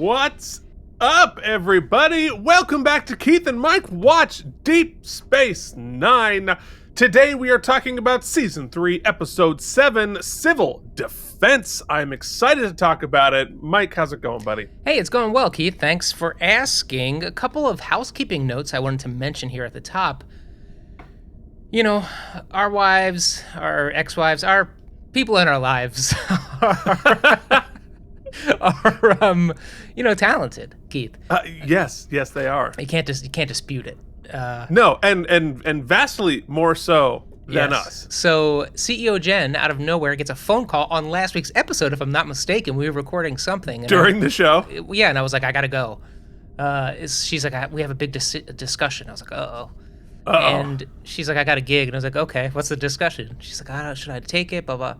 What's up, everybody? Welcome back to Keith and Mike Watch Deep Space Nine. Today we are talking about Season 3, Episode 7, Civil Defense. I'm excited to talk about it. Mike, how's it going, buddy? Hey, it's going well, Keith. Thanks for asking. A couple of housekeeping notes I wanted to mention here at the top. You know, our wives, our ex-wives, our people in our lives are talented, Keith. Yes, they are. You can't dispute it. No, and vastly more so than us. So CEO Jen, out of nowhere, gets a phone call on last week's episode, if I'm not mistaken. We were recording something. During the show? Yeah, and I was like, I gotta go. She's like, we have a big discussion. I was like, uh-oh. And she's like, I got a gig. And I was like, okay, what's the discussion? She's like, should I take it? Blah, blah.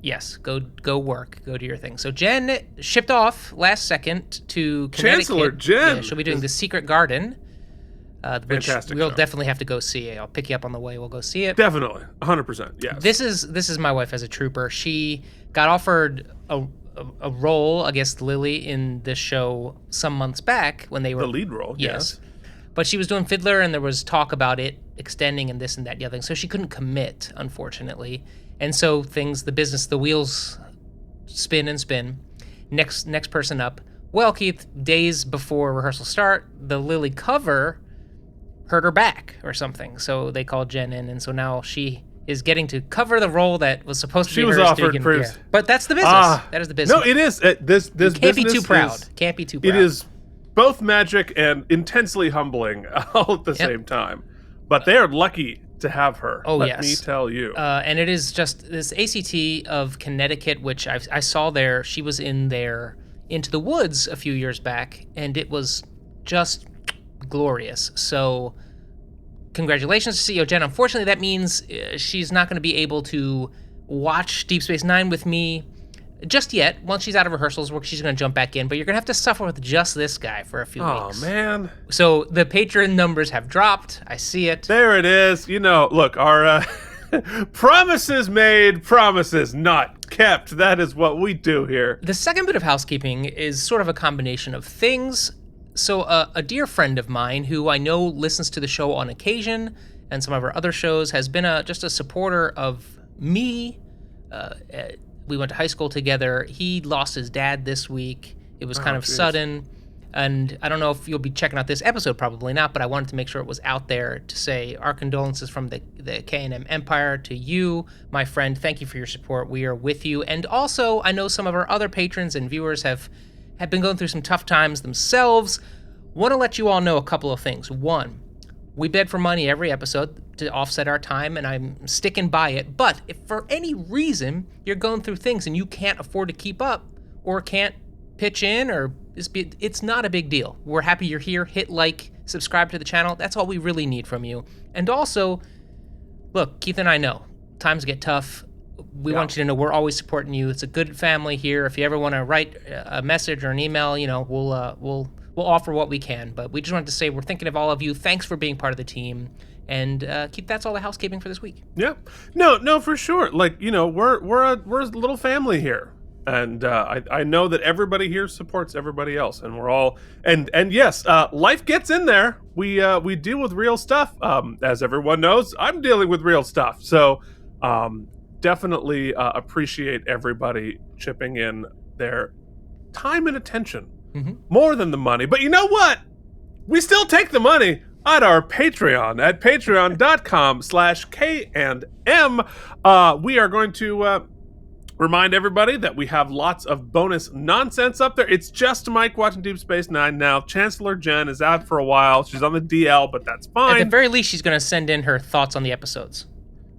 Yes, go work. Go do your thing. So Jen shipped off last second to Connecticut. Chancellor Jen. Yeah, she'll be doing The Secret Garden. Which Fantastic we'll show. Definitely have to go see it. I'll pick you up on the way. We'll go see it. Definitely. 100%. Yes. This is my wife as a trooper. She got offered a role, I guess, Lily, in this show some months back when they were... The lead role, yes. But she was doing Fiddler, and there was talk about it extending and this and that and the other thing. So she couldn't commit, unfortunately. And so the wheels spin and spin. Next person up. Well, Keith, days before rehearsal start, the Lily cover hurt her back or something. So they called Jen in, and so now she is getting to cover the role that was supposed to be hers. She was offered previously. But that's the business. That is the business. No, it is. This can't business be too proud. Can't be too proud. It is both magic and intensely humbling all at the same time. But they are lucky to have her. Oh, let me tell you. And it is just this ACT of Connecticut, which I saw there. She was in there Into the Woods a few years back, and it was just glorious. So congratulations to CEO Jen. Unfortunately, that means she's not going to be able to watch Deep Space Nine with me just yet. Once she's out of rehearsals, she's going to jump back in, but you're going to have to suffer with just this guy for a few weeks. Oh, man. So the patron numbers have dropped. I see it. There it is. You know, look, our promises made, promises not kept. That is what we do here. The second bit of housekeeping is sort of a combination of things. So a dear friend of mine who I know listens to the show on occasion and some of our other shows has been just a supporter of me. We went to high school together. He lost his dad this week. It was kind of sudden. And I don't know if you'll be checking out this episode, probably not, but I wanted to make sure it was out there to say our condolences from the K&M Empire to you, my friend. Thank you for your support. We are with you. And also, I know some of our other patrons and viewers have been going through some tough times themselves. Want to let you all know a couple of things. One, we beg for money every episode to offset our time, and I'm sticking by it. But if for any reason you're going through things and you can't afford to keep up or can't pitch in, or it's not a big deal. We're happy you're here. Hit like, subscribe to the channel. That's all we really need from you. And also, look, Keith and I know times get tough. We want you to know we're always supporting you. It's a good family here. If you ever want to write a message or an email, you know, we'll offer what we can. But we just wanted to say we're thinking of all of you. Thanks for being part of the team. And Keith, that's all the housekeeping for this week. Yeah, no, for sure. Like, you know, we're a little family here, and I know that everybody here supports everybody else, and we're all and yes, life gets in there. We deal with real stuff. As everyone knows, I'm dealing with real stuff. So definitely appreciate everybody chipping in their time and attention, more than the money. But you know what? We still take the money at our Patreon at patreon.com/K&M. We are going to remind everybody that we have lots of bonus nonsense up there. It's just Mike watching Deep Space Nine now. Chancellor Jen is out for a while. She's on the DL, but that's fine. At the very least, she's going to send in her thoughts on the episodes.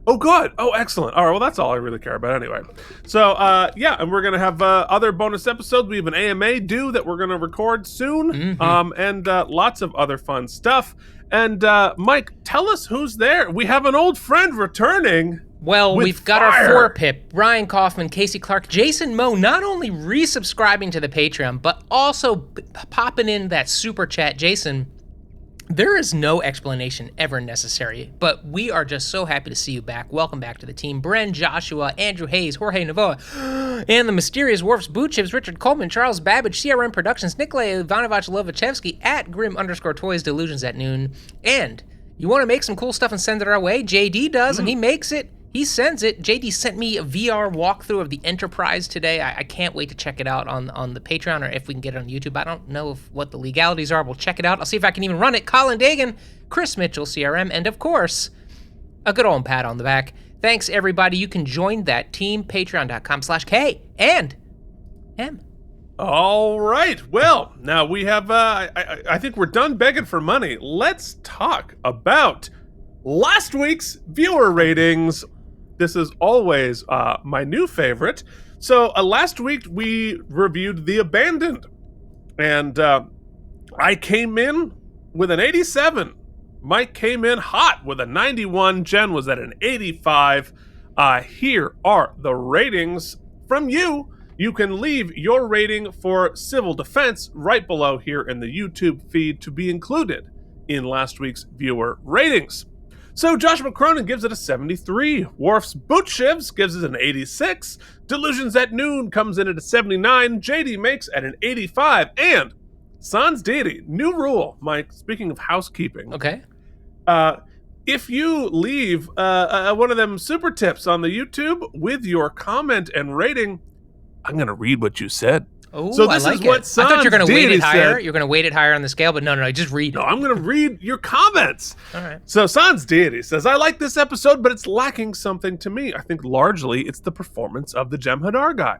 Oh, good. Oh, excellent. All right, well, that's all I really care about anyway. So, yeah, and we're going to have other bonus episodes. We have an AMA due that we're going to record soon, and lots of other fun stuff. And, Mike, tell us who's there. We have an old friend returning. Well, we've got our 4-pip, Ryan Kaufman, Casey Clark, Jason Moe, not only resubscribing to the Patreon, but also popping in that super chat. Jason, There is no explanation ever necessary, but we are just so happy to see you back. Welcome back to the team. Bren, Joshua, Andrew Hayes, Jorge Navoa, and the mysterious Worfs, Boot Chips, Richard Coleman, Charles Babbage, CRM Productions, Nikolai Ivanovich Lovachevsky, at Grim_Toys, Delusions at Noon. And you want to make some cool stuff and send it our way? JD does, and he makes it. He sends it. JD sent me a VR walkthrough of the Enterprise today. I can't wait to check it out on the Patreon, or if we can get it on YouTube. I don't know what the legalities are. We'll check it out. I'll see if I can even run it. Colin Dagan, Chris Mitchell, CRM, and of course, a good old pat on the back. Thanks, everybody. You can join that team, patreon.com/K and M. All right. Well, now we have, I think we're done begging for money. Let's talk about last week's viewer ratings. This is always my new favorite. So last week we reviewed The Abandoned, and I came in with an 87. Mike came in hot with a 91. Jen was at an 85. Here are the ratings from you. You can leave your rating for Civil Defense right below here in the YouTube feed to be included in last week's viewer ratings. So Joshua Cronin gives it a 73. Worf's Boot Shivs gives it an 86. Delusions at Noon comes in at a 79. JD makes at an 85. And Sans Deity, new rule, Mike, speaking of housekeeping. Okay. If you leave one of them super tips on the YouTube with your comment and rating, I'm going to read what you said. Oh, so this I like is what it. I thought you were going to weight it higher. Said. You're going to weight it higher on the scale, but no, just read it. No, I'm going to read your comments. All right. So Sans Deity says, I like this episode, but it's lacking something to me. I think largely it's the performance of the Jem'Hadar guy.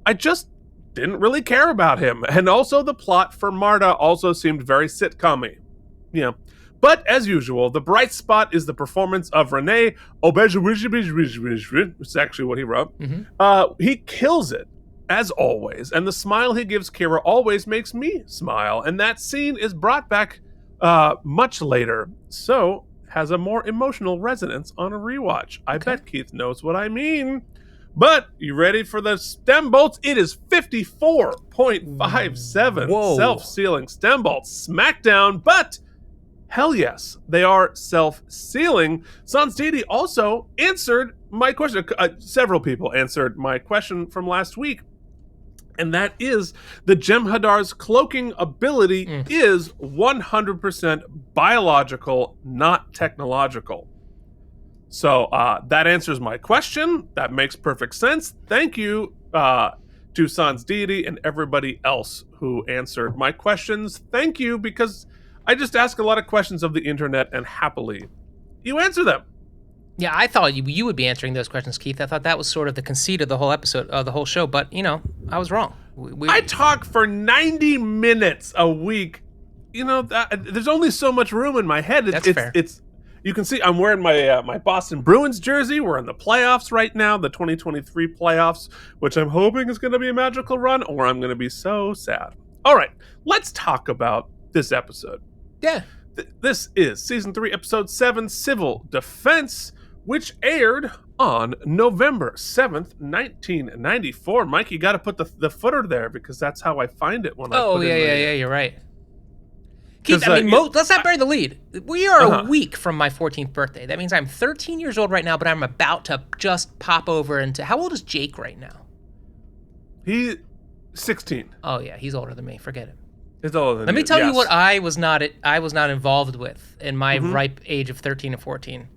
I just didn't really care about him. And also the plot for Marta also seemed very sitcom-y. Yeah. But as usual, the bright spot is the performance of Renee Auberjonois, which is actually what he wrote. Mm-hmm. He kills it, as always, and the smile he gives Kira always makes me smile, and that scene is brought back much later, so has a more emotional resonance on a rewatch. I bet Keith knows what I mean. But you ready for the stem bolts? It is 54.57 self-sealing stem bolts. Smackdown, but hell yes, they are self-sealing. Sans Deity also answered my question. Several people answered my question from last week. And that is, the Jem'Hadar's cloaking ability is 100% biological, not technological. So that answers my question. That makes perfect sense. Thank you to Sans Deity and everybody else who answered my questions. Thank you, because I just ask a lot of questions of the internet, and happily you answer them. Yeah, I thought you would be answering those questions, Keith. I thought that was sort of the conceit of the whole episode, the whole show. But, I was wrong. I talk for 90 minutes a week. There's only so much room in my head. That's fair. You can see I'm wearing my Boston Bruins jersey. We're in the playoffs right now, the 2023 playoffs, which I'm hoping is going to be a magical run, or I'm going to be so sad. All right, let's talk about this episode. Yeah. This is Season 3, Episode 7, Civil Defense, which aired on November 7th, 1994. Mike, you got to put the footer there, because that's how I find it when I put yeah, you're right. Keith, let's not bury the lead. We are a week from my 14th birthday. That means I'm 13 years old right now, but I'm about to just pop over into... How old is Jake right now? He's 16. Oh, yeah, he's older than me. Forget it. He's older than Let me tell you what I was not involved with in my ripe age of 13 and 14.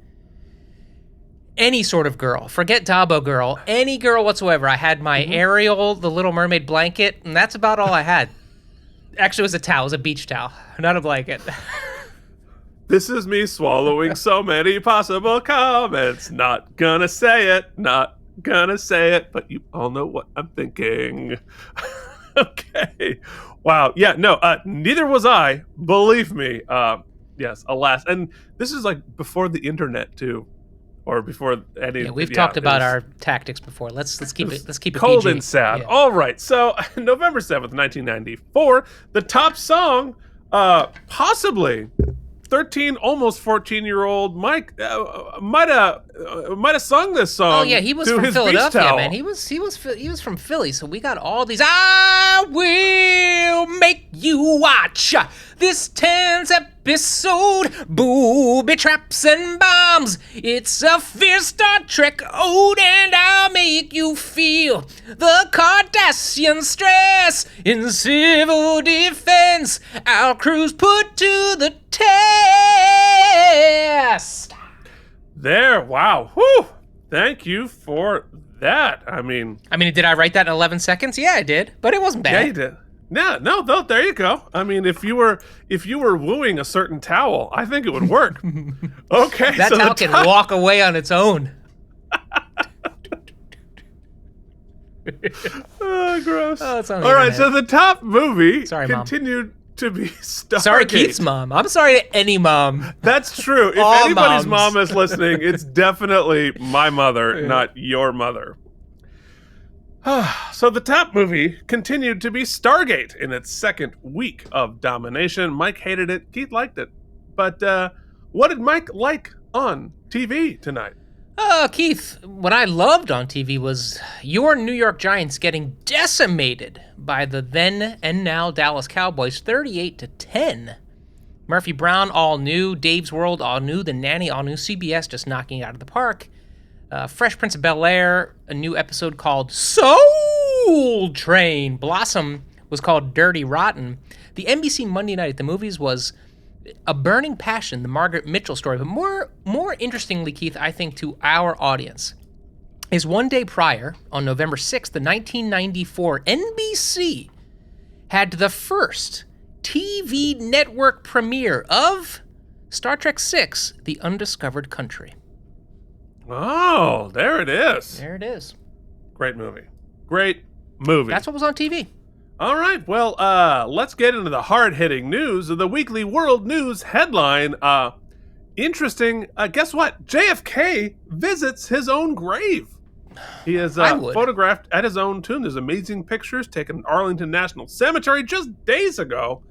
Any sort of girl. Forget Dabo girl. Any girl whatsoever. I had my Ariel, the Little Mermaid blanket, and that's about all I had. Actually, it was a towel. It was a beach towel, not a blanket. This is me swallowing so many possible comments. Not gonna say it, but you all know what I'm thinking. Okay. Wow. Yeah, no, neither was I, believe me. Yes, alas. And this is like before the internet too. Or before any. Yeah, we've talked about our tactics before. Let's keep it cold PG. and sad. Yeah. All right. So November 7th, 1994, the top song, possibly 13, almost 14-year-old Mike might have sung this song. Oh yeah, he was from Philadelphia, man. He was from Philly. So we got all these. I I will make you watch this 10th episode, Booby Traps and Bombs. It's a fierce Star Trek ode, and I'll make you feel the Cardassian stress. In civil defense, our crews put to the test. There, wow. Whew. Thank you for that. I mean, did I write that in 11 seconds? Yeah, I did, but it wasn't bad. Yeah, you did. No, there you go. I mean, if you were wooing a certain towel, I think it would work. Okay, that towel can walk away on its own. Oh, gross. Oh, it's on the internet. So the top movie continued to be Stargate. Sorry, Keith's mom. I'm sorry to any mom. That's true. If anybody's mom is listening, it's definitely my mother, not your mother. So the top movie continued to be Stargate in its second week of domination. Mike hated it. Keith liked it. But what did Mike like on TV tonight? Keith, what I loved on TV was your New York Giants getting decimated by the then and now Dallas Cowboys 38-10. Murphy Brown, all new. Dave's World, all new. The Nanny, all new. CBS just knocking it out of the park. Fresh Prince of Bel-Air, a new episode called Soul Train. Blossom was called Dirty Rotten. The NBC Monday Night at the Movies was A Burning Passion, the Margaret Mitchell story. But more interestingly, Keith, I think to our audience, is one day prior, on November 6th, the 1994, NBC had the first TV network premiere of Star Trek VI, The Undiscovered Country. Oh, there it is. There it is. Great movie. Great movie. That's what was on TV. All right. Well, let's get into the hard-hitting news of the Weekly World News headline. Interesting. Guess what? JFK visits his own grave. He is photographed at his own tomb. There's amazing pictures taken at Arlington National Cemetery just days ago.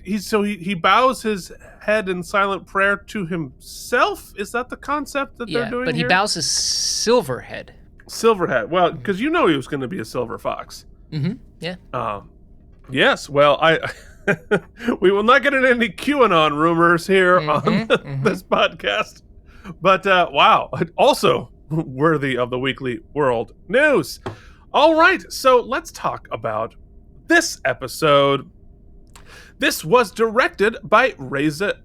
He bows his head in silent prayer to himself. Is that the concept that they're doing here? Yeah, but he bows his silver head. Silver head. Well, because he was going to be a silver fox. Mm-hmm. Yeah. Yes. Well, we will not get into any QAnon rumors here on this podcast. But wow, also worthy of the Weekly World News. All right, so let's talk about this episode. This was directed by Reza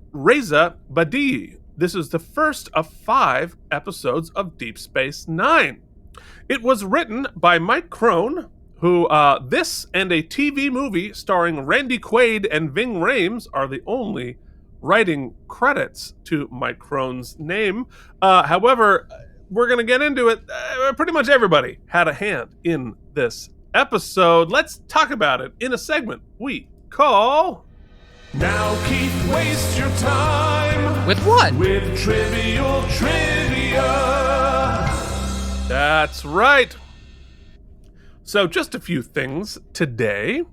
Badi. This is the first of 5 episodes of Deep Space Nine. It was written by Mike Crone, who this and a TV movie starring Randy Quaid and Ving Rhames are the only writing credits to Mike Crone's name. However, we're going to get into it. Pretty much everybody had a hand in this episode. Let's talk about it in a segment we call... Now Keith, waste your time. With what? With Trivial Trivia. That's right. So just a few things today.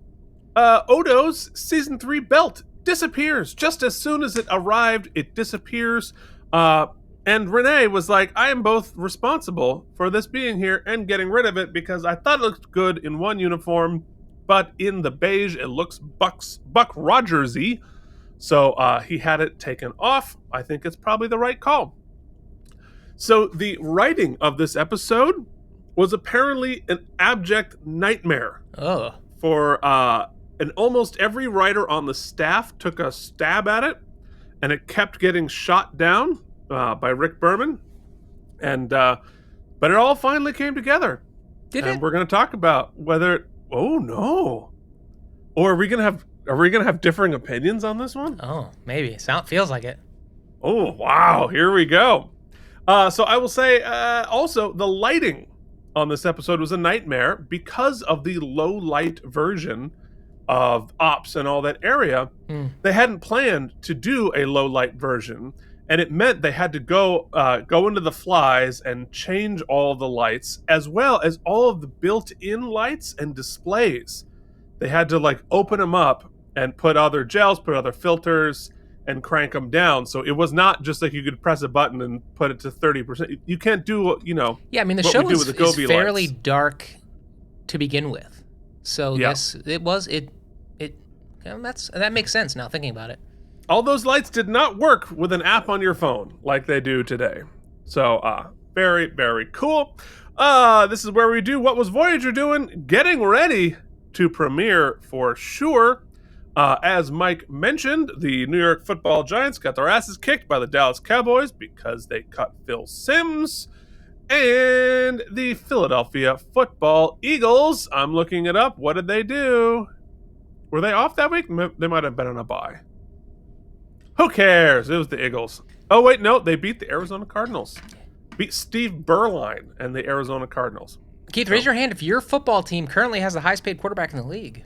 Odo's Season 3 belt disappears. Just as soon as it arrived, it disappears. And Renee was like, I am both responsible for this being here and getting rid of it because I thought it looked good in one uniform, but in the beige, it looks Buck Rogers-y. So he had it taken off. I think it's probably the right call. So the writing of this episode was apparently an abject nightmare. Oh. For and almost every writer on the staff took a stab at it, and it kept getting shot down by Rick Berman. And but it all finally came together. Did and it? We're going to talk about whether. Oh no! Or are we gonna have differing opinions on this one? Oh, maybe. Feels like it. Oh wow! Here we go. So I will say also the lighting on this episode was a nightmare because of the low light version of Ops and all that area. They hadn't planned to do a low light version, and it meant they had to go into the flies and change all the lights, as well as all of the built-in lights and displays. They had to open them up and put other gels, put other filters, and crank them down. So it was not just like you could press a button and put it to 30%. You can't do, Yeah, I mean, the show is fairly dark to begin with. So Yeah. that makes sense now thinking about it. All those lights did not work with an app on your phone like they do today. So, very, very cool. This is where we do What Was Voyager Doing? Getting ready to premiere for sure. As Mike mentioned, the New York Football Giants got their asses kicked by the Dallas Cowboys because they cut Phil Simms. And the Philadelphia Football Eagles, I'm looking it up. What did they do? Were they off that week? They might have been on a bye. Who cares? It was the Eagles. Oh, wait, no. They beat the Arizona Cardinals. Beat Steve Berline and the Arizona Cardinals. Keith, raise your hand if your football team currently has the highest paid quarterback in the league.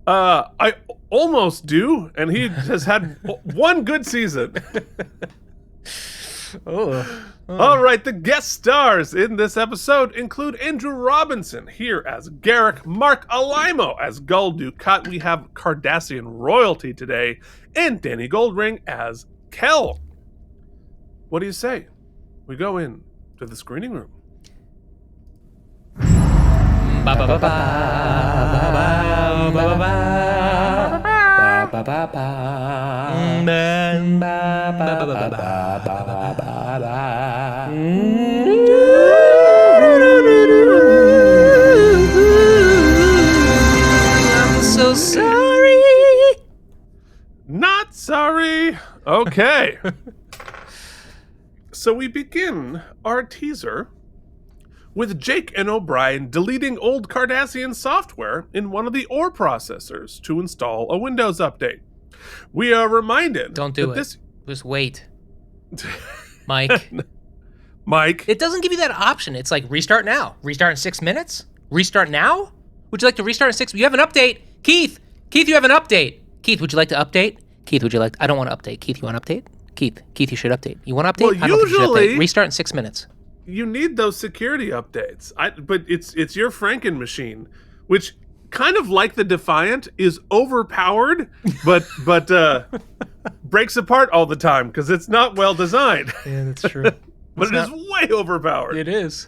I almost do, and he has had one good season. All right, the guest stars in this episode include Andrew Robinson here as Garrick, Mark Alaimo as Gul Dukat. We have Cardassian royalty today, and Danny Goldring as Kel. What do you say? We go in to the screening room. I'm so sorry. Not sorry. Okay. So we begin our teaser with Jake and O'Brien deleting old Cardassian software in one of the ore processors to install a Windows update. We are reminded. Don't do it. Just wait. Mike. Mike. It doesn't give you that option. It's like restart now. Restart in 6 minutes? Restart now? Would you like to restart in 6? You have an update. Keith, you have an update. Keith, would you like to update? Keith, would you like I don't want to update. Keith, you want to update? Keith, you should update. You want to update? Well, I don't think you should usually- update. Restart in 6 minutes. You need those security updates. But it's your Franken machine, which kind of like the Defiant is overpowered, but breaks apart all the time because it's not well designed. Yeah, that's true. But it is way overpowered. It is.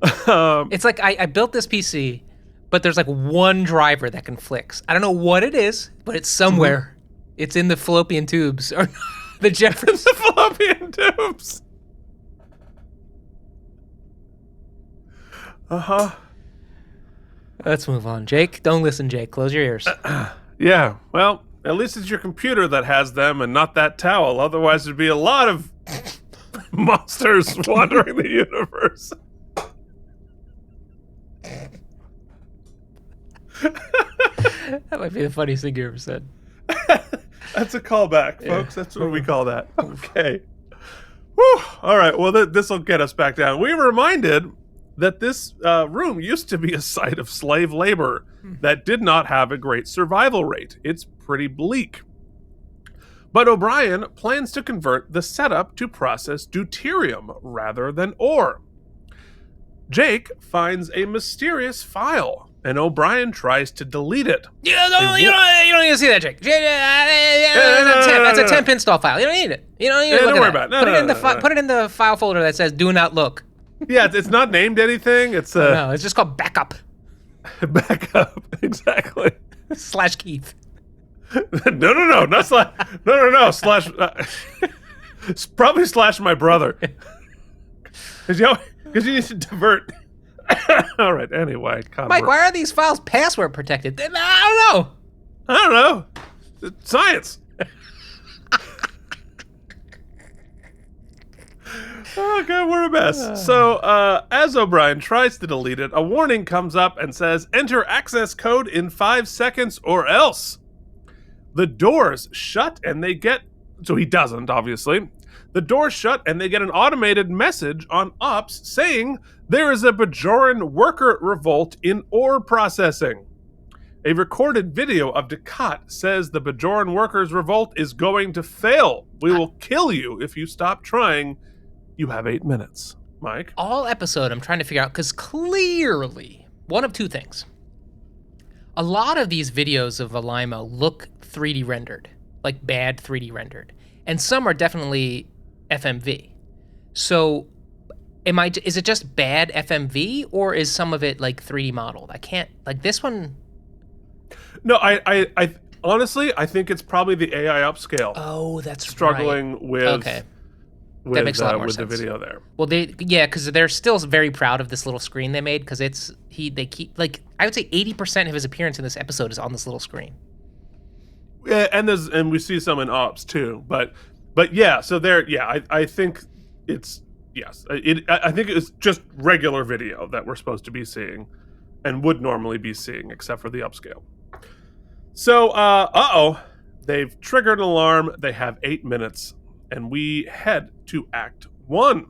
It's like I built this PC, but there's like one driver that can flicks. I don't know what it is, but it's somewhere. It's in the fallopian tubes or the Jeffers. The fallopian tubes. Let's move on. Jake, don't listen, Jake. Close your ears. Yeah, well, at least it's your computer that has them and not that towel. Otherwise, there'd be a lot of monsters wandering the universe. That might be the funniest thing you ever said. That's a callback, folks. That's what we call that. Okay. Whew. All right, well, this will get us back down. We were reminded that this room used to be a site of slave labor that did not have a great survival rate. It's pretty bleak. But O'Brien plans to convert the setup to process deuterium rather than ore. Jake finds a mysterious file, and O'Brien tries to delete it. You don't need to see that, Jake. That's a temp install file. You don't need it. You don't need to look don't worry at about it. that. Put it in the file folder that says "Do not look." Yeah, it's not named anything. It's No, it's just called backup. backup. Exactly. / Keith. No, not slash. No. Slash. It's probably slash my brother. Because you need to divert. All right. Anyway, Mike, why are these files password protected? I don't know. It's science. Oh, God, we're a mess. So, as O'Brien tries to delete it, a warning comes up and says, enter access code in 5 seconds or else. The doors shut and they get... So he doesn't, obviously. The doors shut and they get an automated message on ops saying there is a Bajoran worker revolt in ore processing. A recorded video of Dukat says the Bajoran workers' revolt is going to fail. We will kill you if you stop trying. You have 8 minutes. Mike? All episode, I'm trying to figure out, because clearly, one of two things. A lot of these videos of Alaimo look 3D rendered, like bad 3D rendered. And some are definitely FMV. So Is it just bad FMV, or is some of it like 3D modeled? I can't, like this one. No, I honestly, I think it's probably the AI upscale. Oh, that's struggling with. Okay. That makes a lot more with sense. the video there. Well, because they're still very proud of this little screen they made, because they keep, like, I would say 80% of his appearance in this episode is on this little screen. Yeah, and we see some in ops too, but yeah, so there, yeah, I think it's yes, I think it's just regular video that we're supposed to be seeing, and would normally be seeing, except for the upscale. So, they've triggered an alarm. They have 8 minutes. And we head to Act 1.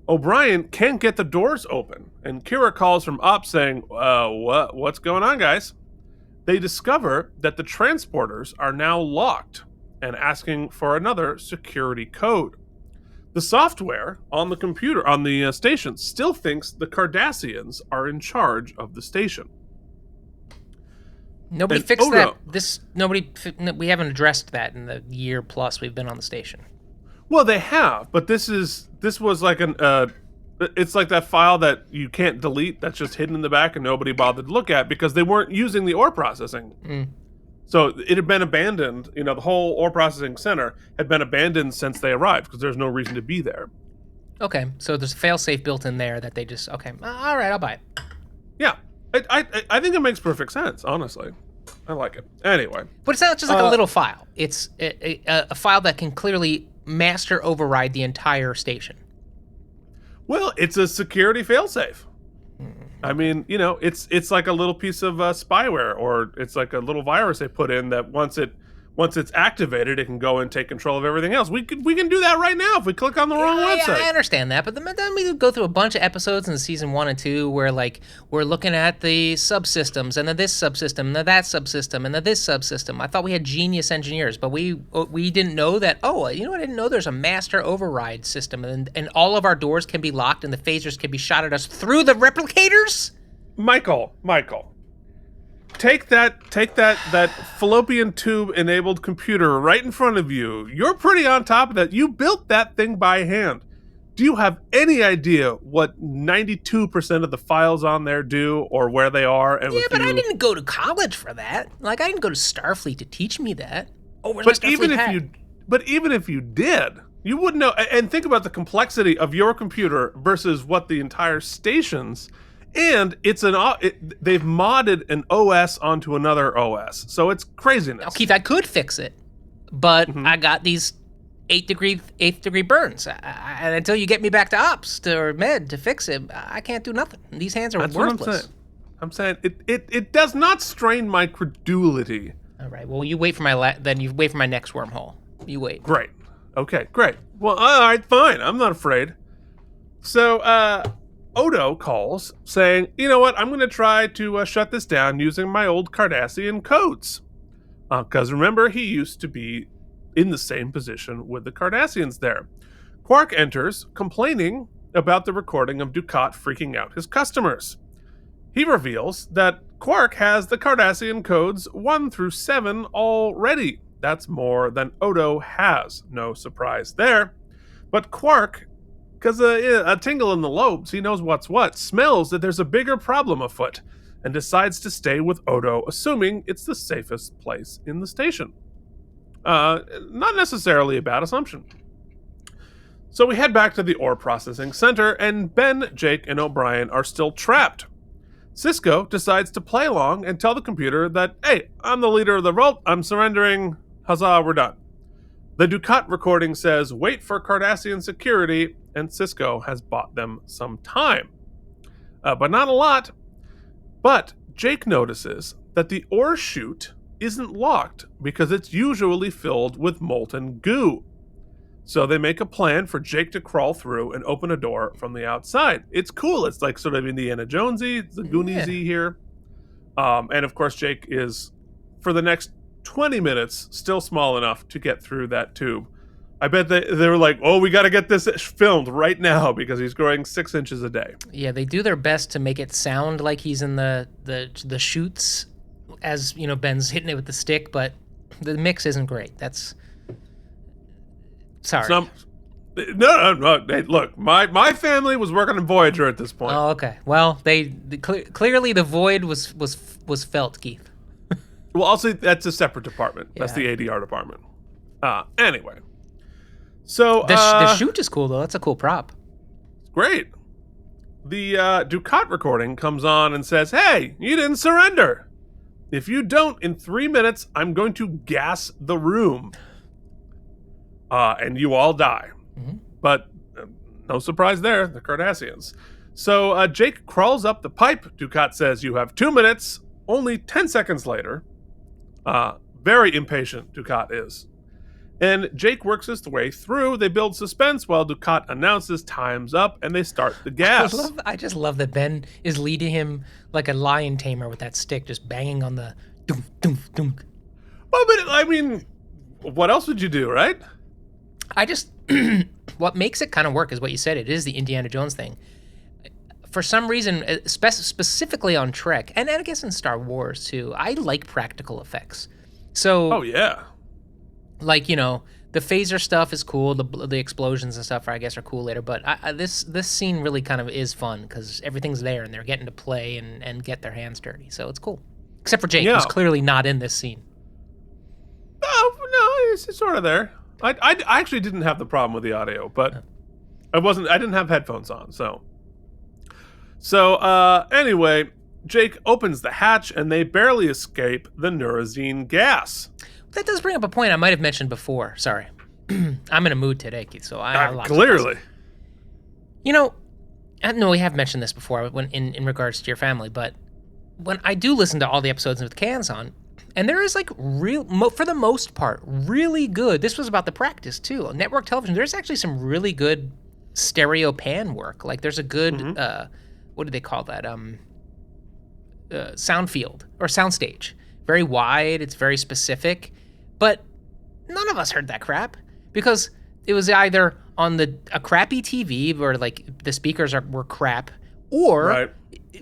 O'Brien can't get the doors open, and Kira calls from Ops saying, what's going on, guys? They discover that the transporters are now locked and asking for another security code. The software on the computer, on the station, still thinks the Cardassians are in charge of the station. Nobody fixed that. We haven't addressed that in the year plus we've been on the station. Well, they have, but this was like it's like that file that you can't delete that's just hidden in the back and nobody bothered to look at because they weren't using the ore processing. So it had been abandoned. The whole ore processing center had been abandoned since they arrived because there's no reason to be there. Okay, so there's a failsafe built in there that they just all right, I'll buy it. Yeah. I think it makes perfect sense, honestly. I like it. Anyway. But it's not just like a little file. It's a file that can clearly master override the entire station. Well, it's a security failsafe. I mean, it's like a little piece of spyware, or it's like a little virus they put in that once it's activated, it can go and take control of everything else. We can do that right now if we click on the wrong website. Yeah, I understand that, but then we go through a bunch of episodes in season 1 and 2 where we're looking at the subsystems, and then this subsystem, and then that subsystem, and then this subsystem. I thought we had genius engineers, but we didn't know that. I didn't know there's a master override system, and all of our doors can be locked, and the phasers can be shot at us through the replicators. Michael. Take that fallopian tube enabled computer right in front of you. You're pretty on top of that. You built that thing by hand. Do you have any idea what 92% of the files on there do, or where they are? And but I didn't go to college for that. Like, I didn't go to Starfleet to teach me that. But even if you did, you wouldn't know. And think about the complexity of your computer versus what the entire station's. And they've modded an OS onto another OS, so it's craziness. Now, Keith, I could fix it, but I got these eighth degree burns, and until you get me back to ops or med to fix it, I can't do nothing. These hands are worthless. What I'm saying it does not strain my credulity. All right. Well, you wait for my next wormhole. You wait. Great. Okay. Great. Well, all right. Fine. I'm not afraid. So, Odo calls saying, you know what, I'm going to try to shut this down using my old Cardassian codes. Because remember, he used to be in the same position with the Cardassians there. Quark enters, complaining about the recording of Dukat freaking out his customers. He reveals that Quark has the Cardassian codes 1 through 7 already. That's more than Odo has. No surprise there. But Quark, because a tingle in the lobes, he knows what's what, smells that there's a bigger problem afoot, and decides to stay with Odo, assuming it's the safest place in the station. Not necessarily a bad assumption. So we head back to the ore processing center, and Ben, Jake, and O'Brien are still trapped. Cisco decides to play along and tell the computer that, hey, I'm the leader of the revolt, I'm surrendering, huzzah, we're done. The Dukat recording says, wait for Cardassian security, and Cisco has bought them some time. But not a lot. But Jake notices that the ore chute isn't locked because it's usually filled with molten goo. So they make a plan for Jake to crawl through and open a door from the outside. It's cool. It's like sort of Indiana Jonesy, the Gooniesy here. And of course, Jake is, for the next 20 minutes, still small enough to get through that tube. I bet they were like, oh, we got to get this filmed right now because he's growing 6 inches a day. Yeah, they do their best to make it sound like he's in the chutes as, Ben's hitting it with the stick, but the mix isn't great. That's... Sorry. No. Hey, look, my family was working on Voyager at this point. Oh, okay. Well, clearly the void was felt, Keith. Well, also that's a separate department. That's Yeah. the ADR department. Anyway, so The shoot is cool though. That's a cool prop. great. The Dukat recording comes on and says, "Hey, you didn't surrender. If you don't in 3 minutes, I'm going to gas the room, and you all die." Mhm. But no surprise there, the Cardassians. So Jake crawls up the pipe. Dukat says, "You have 2 minutes." Only 10 seconds later, very impatient Dukat is. And Jake works his way through. They build suspense while Dukat announces time's up, and they start the gas. I just love that Ben is leading him like a lion tamer with that stick, just banging on the dunk, dunk, dunk. Well, but I mean, what else would you do, right? I just what makes it kind of work is what you said. It is the Indiana Jones thing. For some reason, specifically on Trek, and I guess in Star Wars too, I like practical effects. So, Oh yeah. like, you know, the phaser stuff is cool. The explosions and stuff, I guess, are cool later. But this scene really kind of is fun because everything's there and they're getting to play and get their hands dirty. So it's cool. Except for Jake, Yeah. who's clearly not in this scene. Oh no, it's sort of there. I actually didn't have the problem with the audio, but I didn't have headphones on, so. So anyway, Jake opens the hatch and they barely escape the Neurazine gas. That does bring up a point I might have mentioned before. Sorry. I'm in a mood today, Keith, so I lost Clearly. You know, I know we have mentioned this before when in regards to your family, but when I do listen to all the episodes with cans on, and there is like for the most part, really good. This was about the practice too. On network television, there's actually some really good stereo pan work. Like there's a good, what do they call that? Sound field or soundstage. Very wide. It's very specific, but none of us heard that crap because it was either on a crappy TV where like the speakers were crap, or Right.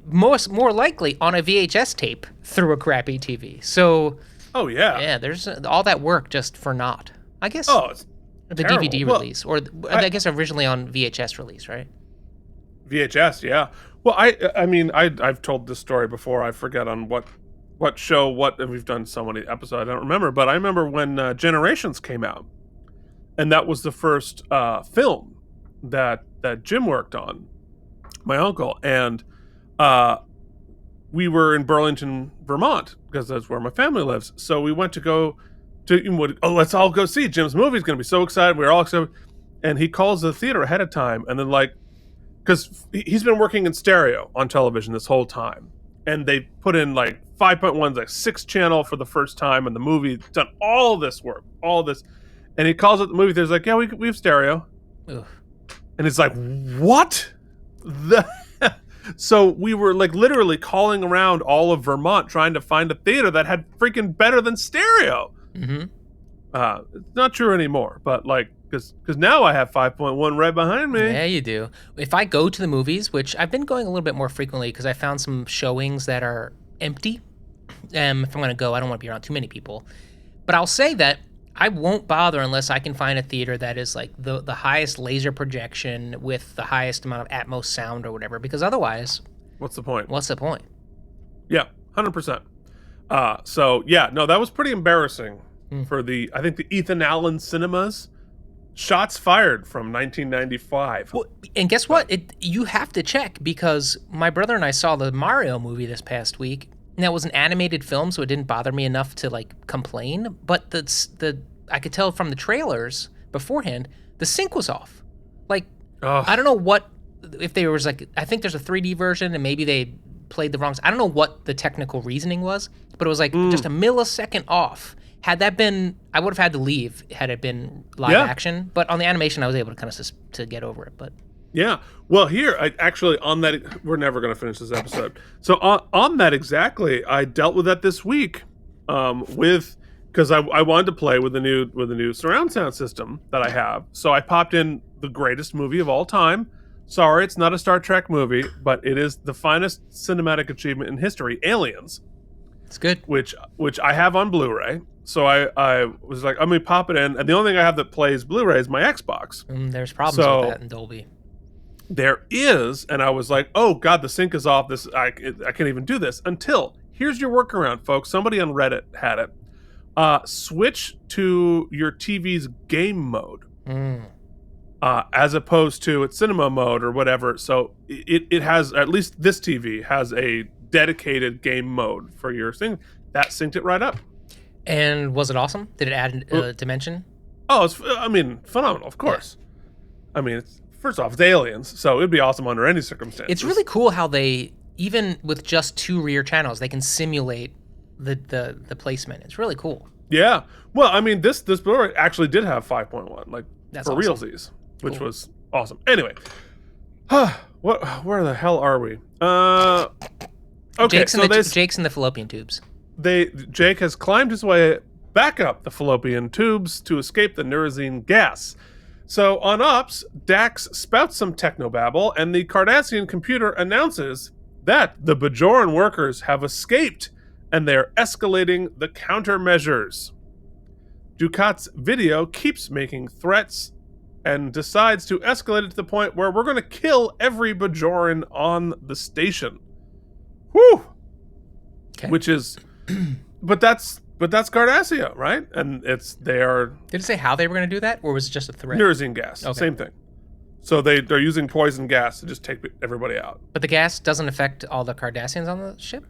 more likely on a VHS tape through a crappy TV. So Oh yeah. yeah, there's all that work just for naught. I guess Oh, it's the terrible. DVD Well, release, or I guess originally on VHS release, right? VHS, yeah. Well, I mean, I've told this story before. I forget on what show, and we've done so many episodes, I don't remember. But I remember when Generations came out, and that was the first film that Jim worked on, my uncle, and we were in Burlington, Vermont, because that's where my family lives. So we went to let's all go see Jim's movie. He's going to be so excited. We were all excited. And he calls the theater ahead of time, and then because he's been working in stereo on television this whole time, and they put in like 5.1, like 6 channel for the first time, and the movie done all this work, and he calls it the movie theater's like, yeah, we have stereo. Ugh. And it's like, what? So we were like literally calling around all of Vermont trying to find a theater that had freaking better than stereo. Mm-hmm. It's not true anymore, but like, because now I have 5.1 right behind me. Yeah, you do. If I go to the movies, which I've been going a little bit more frequently because I found some showings that are empty. If I'm going to go, I don't want to be around too many people. But I'll say that I won't bother unless I can find a theater that is like the highest laser projection with the highest amount of Atmos sound or whatever, because otherwise, What's the point? what's the point? Yeah, 100%. So yeah, no, that was pretty embarrassing for I think the Ethan Allen cinemas. Shots fired from 1995. Well, and guess what? You have to check because my brother and I saw the Mario movie this past week. Now, it was an animated film, so it didn't bother me enough to like complain. But I could tell from the trailers beforehand, the sync was off. Like, Ugh. I don't know if there was like, I think there's a 3D version and maybe they played the wrong. I don't know what the technical reasoning was, but it was like just a millisecond off. Had that been, I would have had to leave had it been live action. But on the animation, I was able to kind of to get over it. But Yeah. Well, here, on that, we're never going to finish this episode. So on that exactly, I dealt with that this week because I wanted to play with the new surround sound system that I have. So I popped in the greatest movie of all time. Sorry, it's not a Star Trek movie, but it is the finest cinematic achievement in history, Aliens. It's good. which I have on Blu-ray. So I was like, I'm gonna pop it in, and the only thing I have that plays Blu-ray is my Xbox. There's problems with that in Dolby. There is, and I was like, oh god, the sync is off. I can't even do this. Until here's your workaround, folks. Somebody on Reddit had it. Switch to your TV's game mode, as opposed to its cinema mode or whatever. So it has, at least this TV has a dedicated game mode for your thing. That synced it right up. And was it awesome? Did it add a dimension? Oh, phenomenal, of course. Yeah. I mean, first off, it's aliens, so it'd be awesome under any circumstances. It's really cool how they, even with just 2 rear channels, they can simulate the placement. It's really cool. Yeah. Well, I mean, this Blu-ray actually did have 5.1, like, that's for awesome. realsies, which was awesome. Anyway, where the hell are we? Okay, Jake's in the fallopian tubes. Jake has climbed his way back up the fallopian tubes to escape the Nerazine gas. So on Ops, Dax spouts some technobabble, and the Cardassian computer announces that the Bajoran workers have escaped, and they're escalating the countermeasures. Dukat's video keeps making threats and decides to escalate it to the point where we're going to kill every Bajoran on the station. Whew! Okay. Which is... But that's Cardassia, right? And they are... Did it say how they were going to do that, or was it just a threat? Nerazine gas, okay. Same thing. So they're using poison gas to just take everybody out. But the gas doesn't affect all the Cardassians on the ship?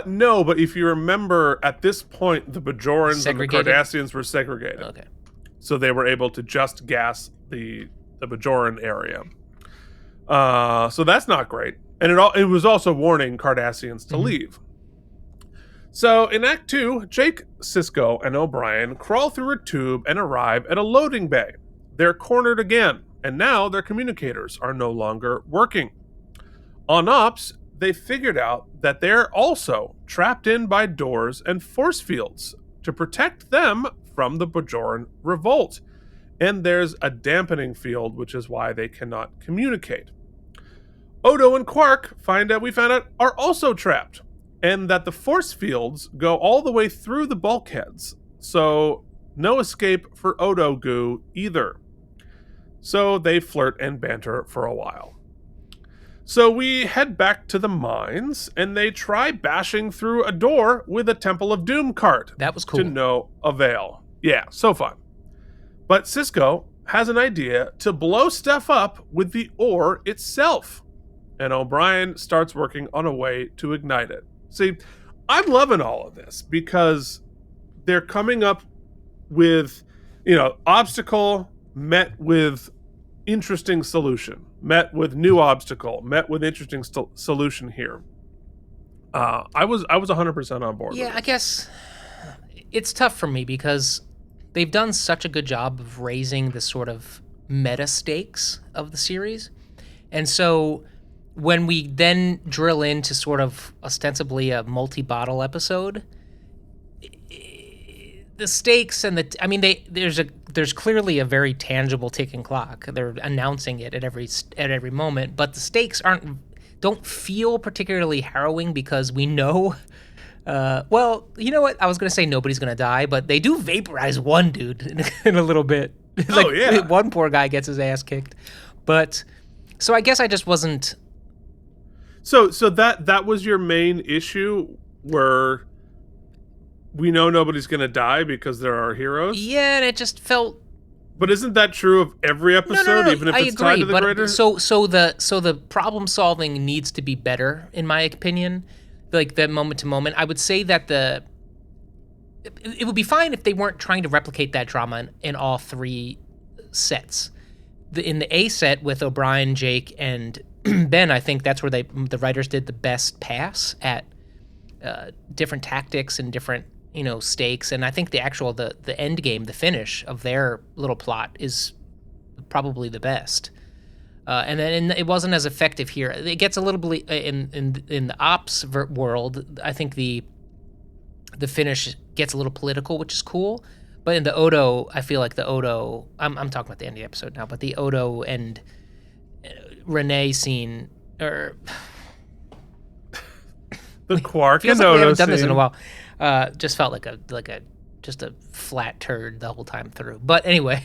No, but if you remember, at this point, the Bajorans and the Cardassians were segregated. Okay. So they were able to just gas the Bajoran area. So that's not great. And it was also warning Cardassians to leave. So in Act 2, Jake, Cisco, and O'Brien crawl through a tube and arrive at a loading bay. They're cornered again, and now their communicators are no longer working. On Ops, they figured out that they're also trapped in by doors and force fields to protect them from the Bajoran revolt. And there's a dampening field, which is why they cannot communicate. Odo and Quark we found out, are also trapped, and that the force fields go all the way through the bulkheads, so no escape for Odo Goo either. So they flirt and banter for a while. So we head back to the mines, and they try bashing through a door with a Temple of Doom cart. That was cool. To no avail. Yeah, so fun. But Cisco has an idea to blow stuff up with the ore itself, and O'Brien starts working on a way to ignite it. See, I'm loving all of this because they're coming up with, obstacle met with interesting solution, met with new obstacle, met with interesting solution here. I was 100% on board. Yeah, I guess it's tough for me because they've done such a good job of raising the sort of meta stakes of the series, and so when we then drill into sort of ostensibly a multi-bottle episode, the stakes and there's clearly a very tangible ticking clock. They're announcing it at every moment, but the stakes don't feel particularly harrowing because we know. Well, you know what? I was gonna say nobody's gonna die, but they do vaporize one dude in a little bit. Yeah. One poor guy gets his ass kicked, but so I guess I just wasn't. So that was your main issue, where we know nobody's going to die because there are heroes? Yeah, and it just felt... But isn't that true of every episode, no, even if I it's agree, tied to the but greater... So the problem solving needs to be better, in my opinion, like the moment to moment. I would say that it would be fine if they weren't trying to replicate that drama in all 3 sets. In the A set with O'Brien, Jake, and Ben, I think that's where the writers did the best pass at different tactics and different stakes, and I think the end game, the finish of their little plot is probably the best. And then it wasn't as effective here. It gets a little bit in the Ops world. I think the finish gets a little political, which is cool. But in the Odo, I feel like I'm talking about the end of the episode now, but the Odo and Renee scene, or The quark Feels and like we Odo haven't done this in a scene. while. Just felt like a just a flat turd the whole time through. But anyway,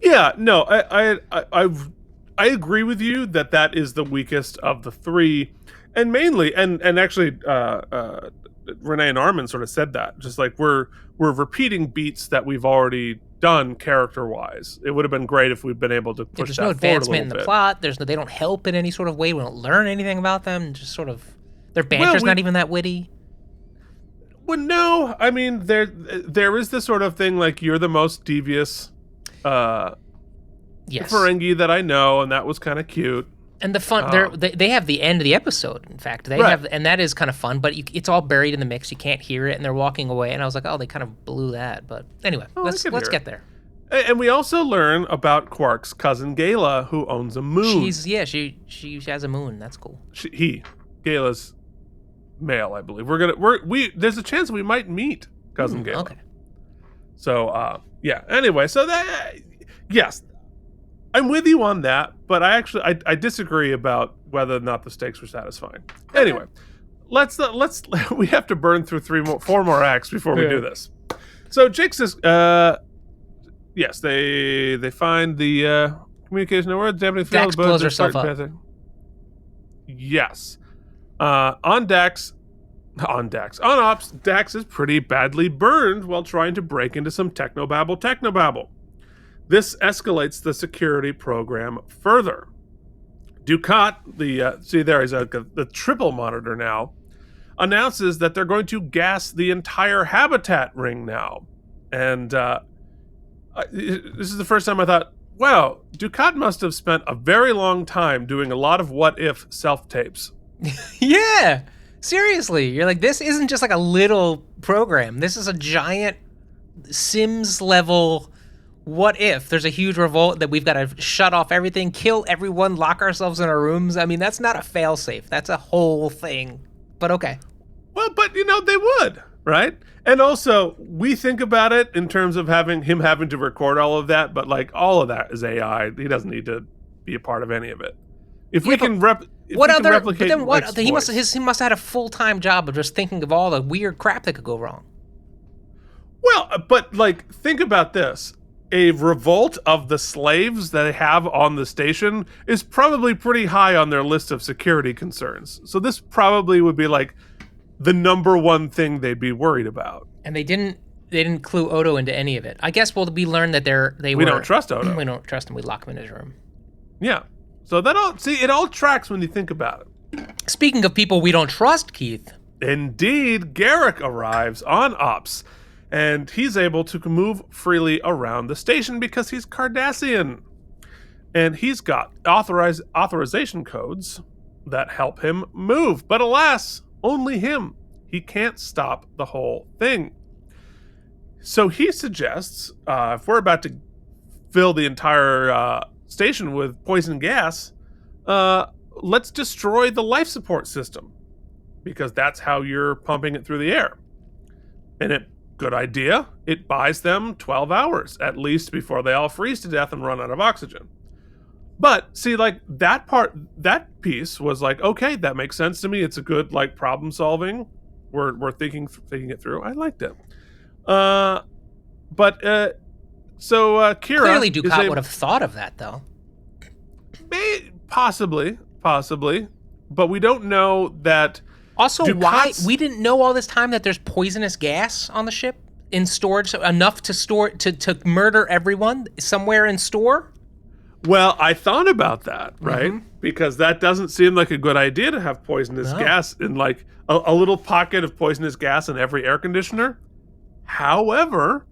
Yeah, no, I agree with you that is the weakest of the three, and mainly, and actually, Renee and Armin sort of said that, just like we're repeating beats that we've already done character wise. It would have been great if we'd been able to push there's that no forward a advancement little in the bit. plot. They don't help in any sort of way. We don't learn anything about them. Just sort of their Well, banter's not even that witty. Well, no, I mean there is this sort of thing like you're the most devious Yes. Ferengi that I know, and that was kind of cute. And the fun, they have the end of the episode. In fact, they Right. have, and that is kind of fun. But it's all buried in the mix. You can't hear it, and they're walking away. And I was like, oh, they kind of blew that. But anyway, let's could hear get it. there. And we also learn about Quark's cousin Gala, who owns a moon. She has a moon. That's cool. Gala's male, I believe. There's a chance we might meet cousin Gala. Okay. So yeah. Anyway, so yes, I'm with you on that, but I disagree about whether or not the stakes were satisfying. Anyway, let's we have to burn through four more acts before we do this. So Jake says, yes, they find the communication where the Japanese Dax field, blows herself up. Yes, on Ops, Dax is pretty badly burned while trying to break into some technobabble. This escalates the security program further. Dukat, the triple monitor now, announces that they're going to gas the entire habitat ring now. And this is the first time I thought, wow, Dukat must have spent a very long time doing a lot of what-if self-tapes. Yeah, seriously. You're like, this isn't just like a little program. This is a giant Sims level. What if there's a huge revolt that we've got to shut off everything, kill everyone, lock ourselves in our rooms? I mean, that's not a failsafe. That's a whole thing. But okay. Well, but they would, right? And also, we think about it in terms of having to record all of that, but like all of that is AI. He doesn't need to be a part of any of it. If we can replicate, But then what? Mike's He must voice. have had a full-time job of just thinking of all the weird crap that could go wrong. Well, but like, think about this. A revolt of the slaves that they have on the station is probably pretty high on their list of security concerns. So this probably would be like the number one thing they'd be worried about. And they didn't clue Odo into any of it. I guess we learned that We don't trust Odo. We don't trust him. We lock him in his room. Yeah. So it all tracks when you think about it. Speaking of people we don't trust, Keith. Indeed, Garrick arrives on Ops, and he's able to move freely around the station because he's Cardassian. And he's got authorization codes that help him move. But alas, only him. He can't stop the whole thing. So he suggests, if we're about to fill the entire station with poison gas, let's destroy the life support system, because that's how you're pumping it through the air. And good idea. It buys them 12 hours at least before they all freeze to death and run out of oxygen. But see, like that piece was like, okay, that makes sense to me. It's a good like problem solving. We're thinking it through. I liked it. So Kira Clearly, Dukat would have thought of that, though. Possibly, but we don't know that. Also, why we didn't know all this time that there's poisonous gas on the ship in storage, so enough to store to murder everyone somewhere in store? Well, I thought about that, right? Mm-hmm. Because that doesn't seem like a good idea to have poisonous gas in like a little pocket of poisonous gas in every air conditioner. However,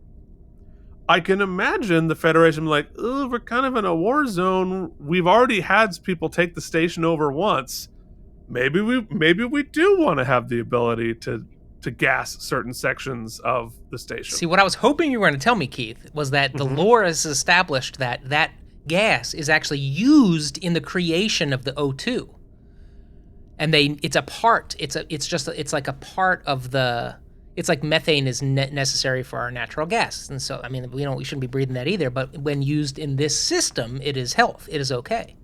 I can imagine the Federation like, oh, we're kind of in a war zone. We've already had people take the station over once. Maybe we do want to have the ability to gas certain sections of the station. See, what I was hoping you were going to tell me, Keith, was that the lore has established that gas is actually used in the creation of the O2, and it's a part. It's like a part of the. It's like methane is necessary for our natural gas, and so I mean we shouldn't be breathing that either. But when used in this system, it is health. It is okay.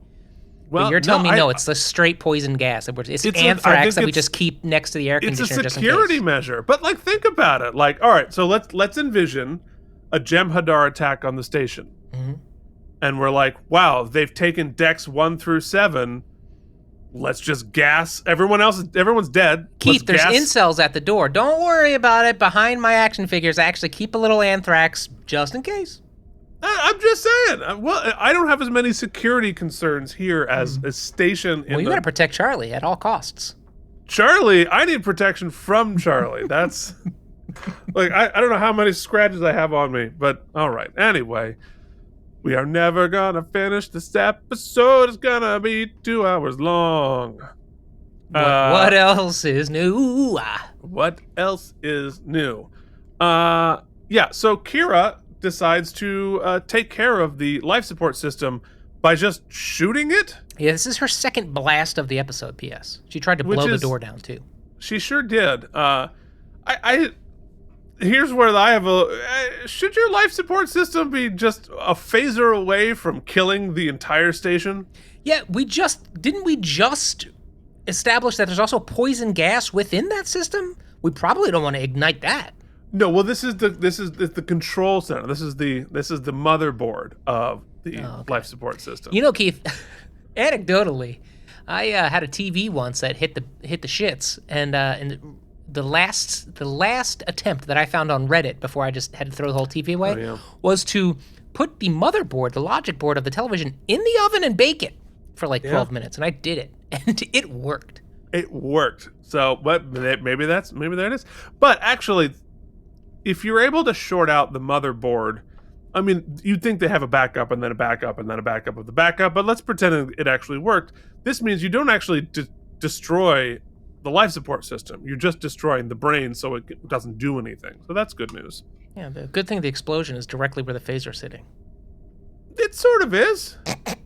But you're telling me no, it's the straight poison gas. It's anthrax that we just keep next to the air conditioner. It's a security measure. But like, think about it. Like, all right, so let's envision a Jem'Hadar attack on the station. Mm-hmm. And we're like, wow, they've taken decks 1 through 7. Let's just gas. Everyone's dead. Keith, there's incels at the door. Don't worry about it. Behind my action figures, I actually keep a little anthrax just in case. I'm just saying. Well, I don't have as many security concerns here as a station. Well, you got to protect Charlie at all costs. Charlie, I need protection from Charlie. That's like I don't know how many scratches I have on me, but all right. Anyway, we are never gonna finish this episode. It's gonna be 2 hours long. What else is new? What else is new? Yeah. So Kira decides to take care of the life support system by just shooting it. Yeah, this is her second blast of the episode. P.S. She tried to blow the door down too. She sure did. Here's where I have should your life support system be just a phaser away from killing the entire station? Yeah, didn't we just establish that there's also poison gas within that system? We probably don't want to ignite that. No, well, this is the control center. This is the motherboard of the life support system. You know, Keith, anecdotally, I had a TV once that hit the shits, and the last attempt that I found on Reddit before I just had to throw the whole TV away was to put the motherboard, the logic board of the television, in the oven and bake it for like 12 minutes, and I did it, and it worked. It worked. So, but maybe there it is. But actually, if you're able to short out the motherboard, I mean, you'd think they have a backup and then a backup and then a backup of the backup, but let's pretend it actually worked. This means you don't actually destroy the life support system. You're just destroying the brain so it doesn't do anything. So that's good news. Yeah, the good thing the explosion is directly where the phaser's sitting. It sort of is. What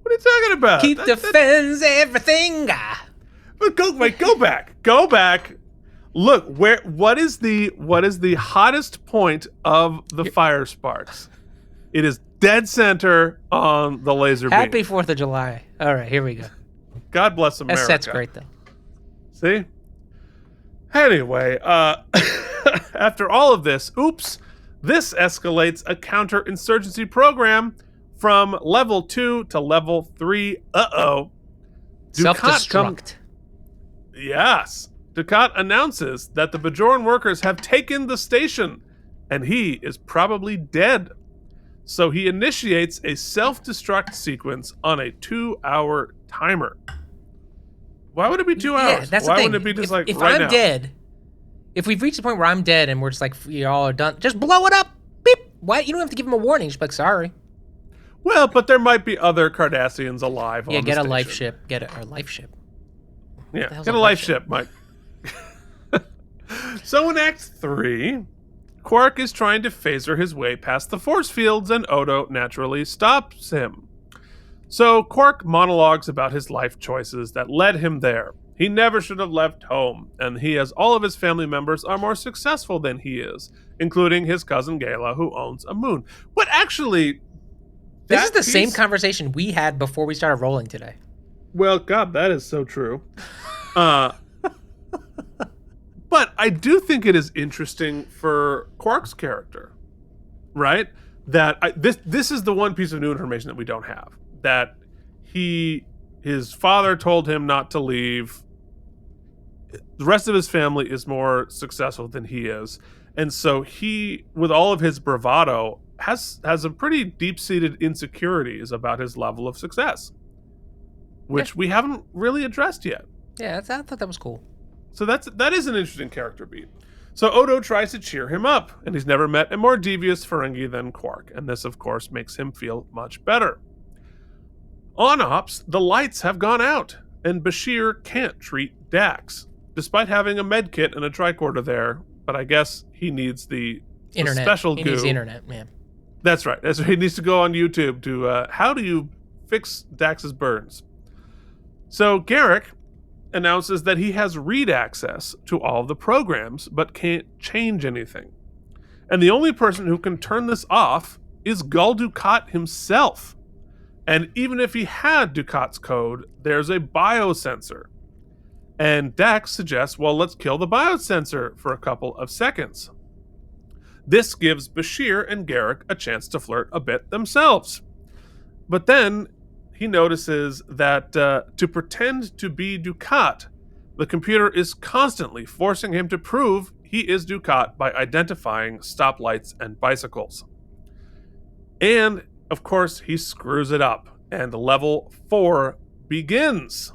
are you talking about? Keith defends everything. But go back. Look, what is the hottest point of the fire sparks? It is dead center on the laser beam. Happy 4th of July. All right, here we go. God bless America. That's great, though. See? Anyway, after all of this, this escalates a counterinsurgency program from level 2 to level 3. Self-destruct. Yes. Dukat announces that the Bajoran workers have taken the station, and he is probably dead. So he initiates a self-destruct sequence on a 2-hour timer. Why would it be 2 hours? Yeah, that's Why the thing. wouldn't it be just if right I'm now? dead, if we've reached the point where I'm dead and we're just like, y'all are done, just blow it up. Beep. Why? You don't have to give him a warning. Just be like, sorry. Well, but there might be other Cardassians alive on the get a station. life ship. Get a life ship. Yeah, get a life ship, Mike. So in Act 3, Quark is trying to phaser his way past the force fields, and Odo naturally stops him. So Quark monologues about his life choices that led him there. He never should have left home, and he, as all of his family members, are more successful than he is, including his cousin Gala, who owns a moon. But actually, this is the same conversation we had before we started rolling today. Well, God, that is so true. But I do think it is interesting for Quark's character, right? That this is the one piece of new information that we don't have. That his father told him not to leave. The rest of his family is more successful than he is. And so he, with all of his bravado, has a pretty deep-seated insecurities about his level of success, which we haven't really addressed yet. Yeah, I thought that was cool. So that is an interesting character beat. So Odo tries to cheer him up, and he's never met a more devious Ferengi than Quark, and this, of course, makes him feel much better. On Ops, the lights have gone out, and Bashir can't treat Dax, despite having a med kit and a tricorder there, but I guess he needs the special goo. He needs the internet, man. That's right. He needs to go on YouTube to, how do you fix Dax's burns? So Garrick announces that he has read access to all the programs, but can't change anything. And the only person who can turn this off is Gul Dukat himself. And even if he had Dukat's code, there's a biosensor. And Dax suggests, well, let's kill the biosensor for a couple of seconds. This gives Bashir and Garrick a chance to flirt a bit themselves. But then he notices that to pretend to be Dukat, the computer is constantly forcing him to prove he is Dukat by identifying stoplights and bicycles. And, of course, he screws it up, and level 4 begins.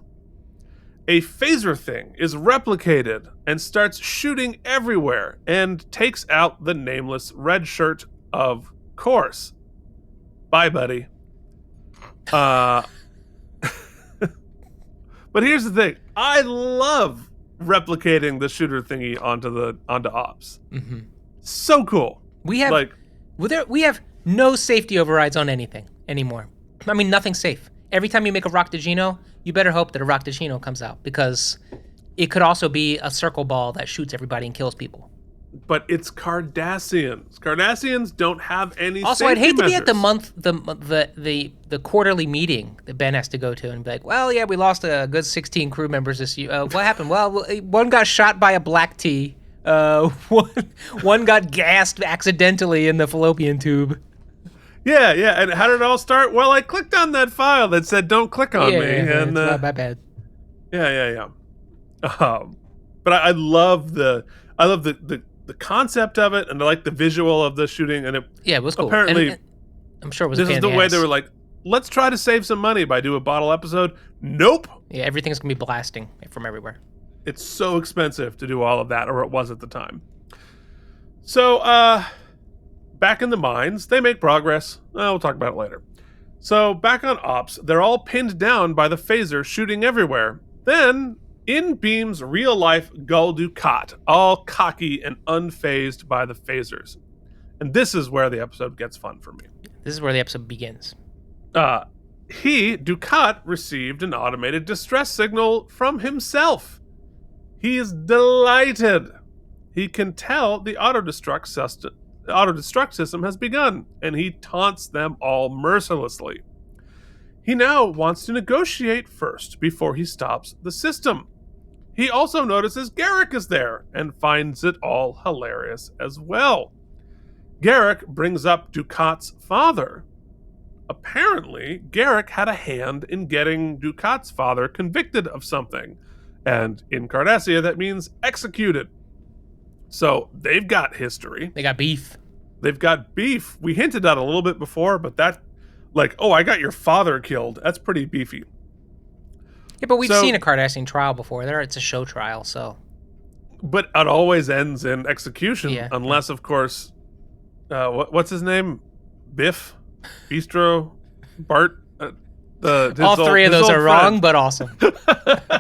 A phaser thing is replicated and starts shooting everywhere and takes out the nameless red shirt, of course. Bye, buddy. But here's the thing. I love replicating the shooter thingy onto ops. Mm-hmm. So cool. We have no safety overrides on anything anymore. I mean, nothing's safe. Every time you make a Rock-Dagino, you better hope that a Rock-Dagino comes out, because it could also be a circle ball that shoots everybody and kills people. But it's Cardassians. Cardassians don't have any Also, safety I'd hate measures. to be at the quarterly meeting that Ben has to go to and be like, well, yeah, we lost a good 16 crew members this year. What happened? Well, one got shot by a black tea. One got gassed accidentally in the fallopian tube. Yeah, and how did it all start? Well, I clicked on that file that said "Don't click on me," and it's my bad. Yeah. But I love the concept of it, and I like the visual of the shooting, and it was cool. Apparently, and I'm sure it was. This is the way they were like, let's try to save some money by doing a bottle episode. Nope. Yeah, everything's gonna be blasting from everywhere. It's so expensive to do all of that, or it was at the time. So, back in the mines, they make progress. We'll talk about it later. So, back on Ops, they're all pinned down by the phaser shooting everywhere. Then, in beams real-life Gul Dukat, all cocky and unfazed by the phasers. And this is where the episode gets fun for me. This is where the episode begins. Dukat, received an automated distress signal from himself. He is delighted. He can tell the autodestruct system has begun, and he taunts them all mercilessly. He now wants to negotiate first before he stops the system. He also notices Garrick is there and finds it all hilarious as well. Garrick brings up Dukat's father. Apparently, Garrick had a hand in getting Dukat's father convicted of something, and in Cardassia that means executed. So they've got history. They got beef. They've got beef. We hinted at it a little bit before, but that, like, oh, I got your father killed. That's pretty beefy. Yeah, but we've seen a Cardassian trial before. It's a show trial, so. But it always ends in execution, unless, of course, what's his name? Biff? Bistro? Bart? All three of those are wrong, but awesome.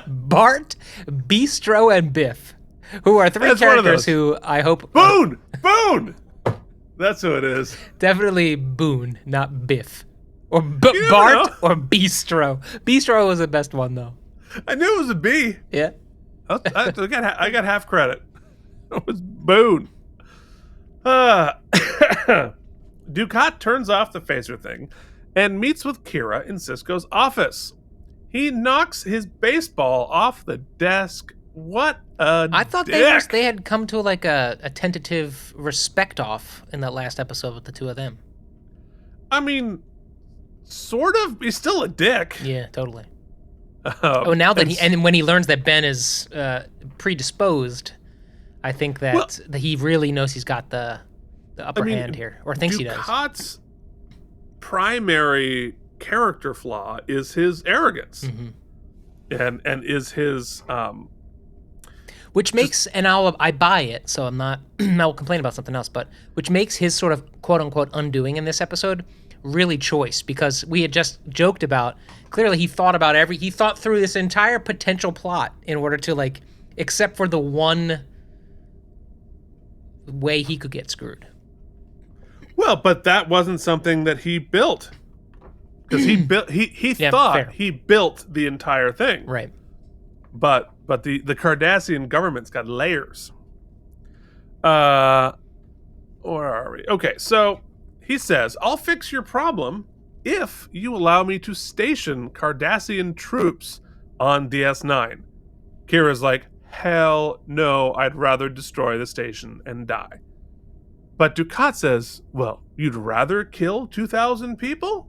Bart, Bistro, and Biff, who are three characters who I hope... Boone! Boone! That's who it is. Definitely Boone, not Biff. Or Bart or Bistro. Bistro was the best one, though. I knew it was a B. Yeah. I got half credit. It was Boone. Dukat turns off the phaser thing and meets with Kira in Sisko's office. He knocks his baseball off the desk. What a I thought dick. they had come to like a tentative respect off in that last episode with the two of them. I mean, sort of. He's still a dick. Yeah, totally. Now that when he learns that Ben is predisposed, I think that he really knows he's got the upper hand here, or thinks he does. Dukat's primary character flaw is his arrogance, and is his which makes, and I buy it, so I'm not I'll complain about something else, but which makes his sort of quote unquote undoing in this episode really choice, because we had just joked about clearly he thought through this entire potential plot in order to, like, except for the one way he could get screwed. Well, but that wasn't something that he built, because he thought fair. he built the entire thing, Right. But the Cardassian government's got layers. Where are we? Okay, so he says, I'll fix your problem if you allow me to station Cardassian troops on DS9. Kira's like, hell no, I'd rather destroy the station and die. But Dukat says, well, you'd rather kill 2,000 people?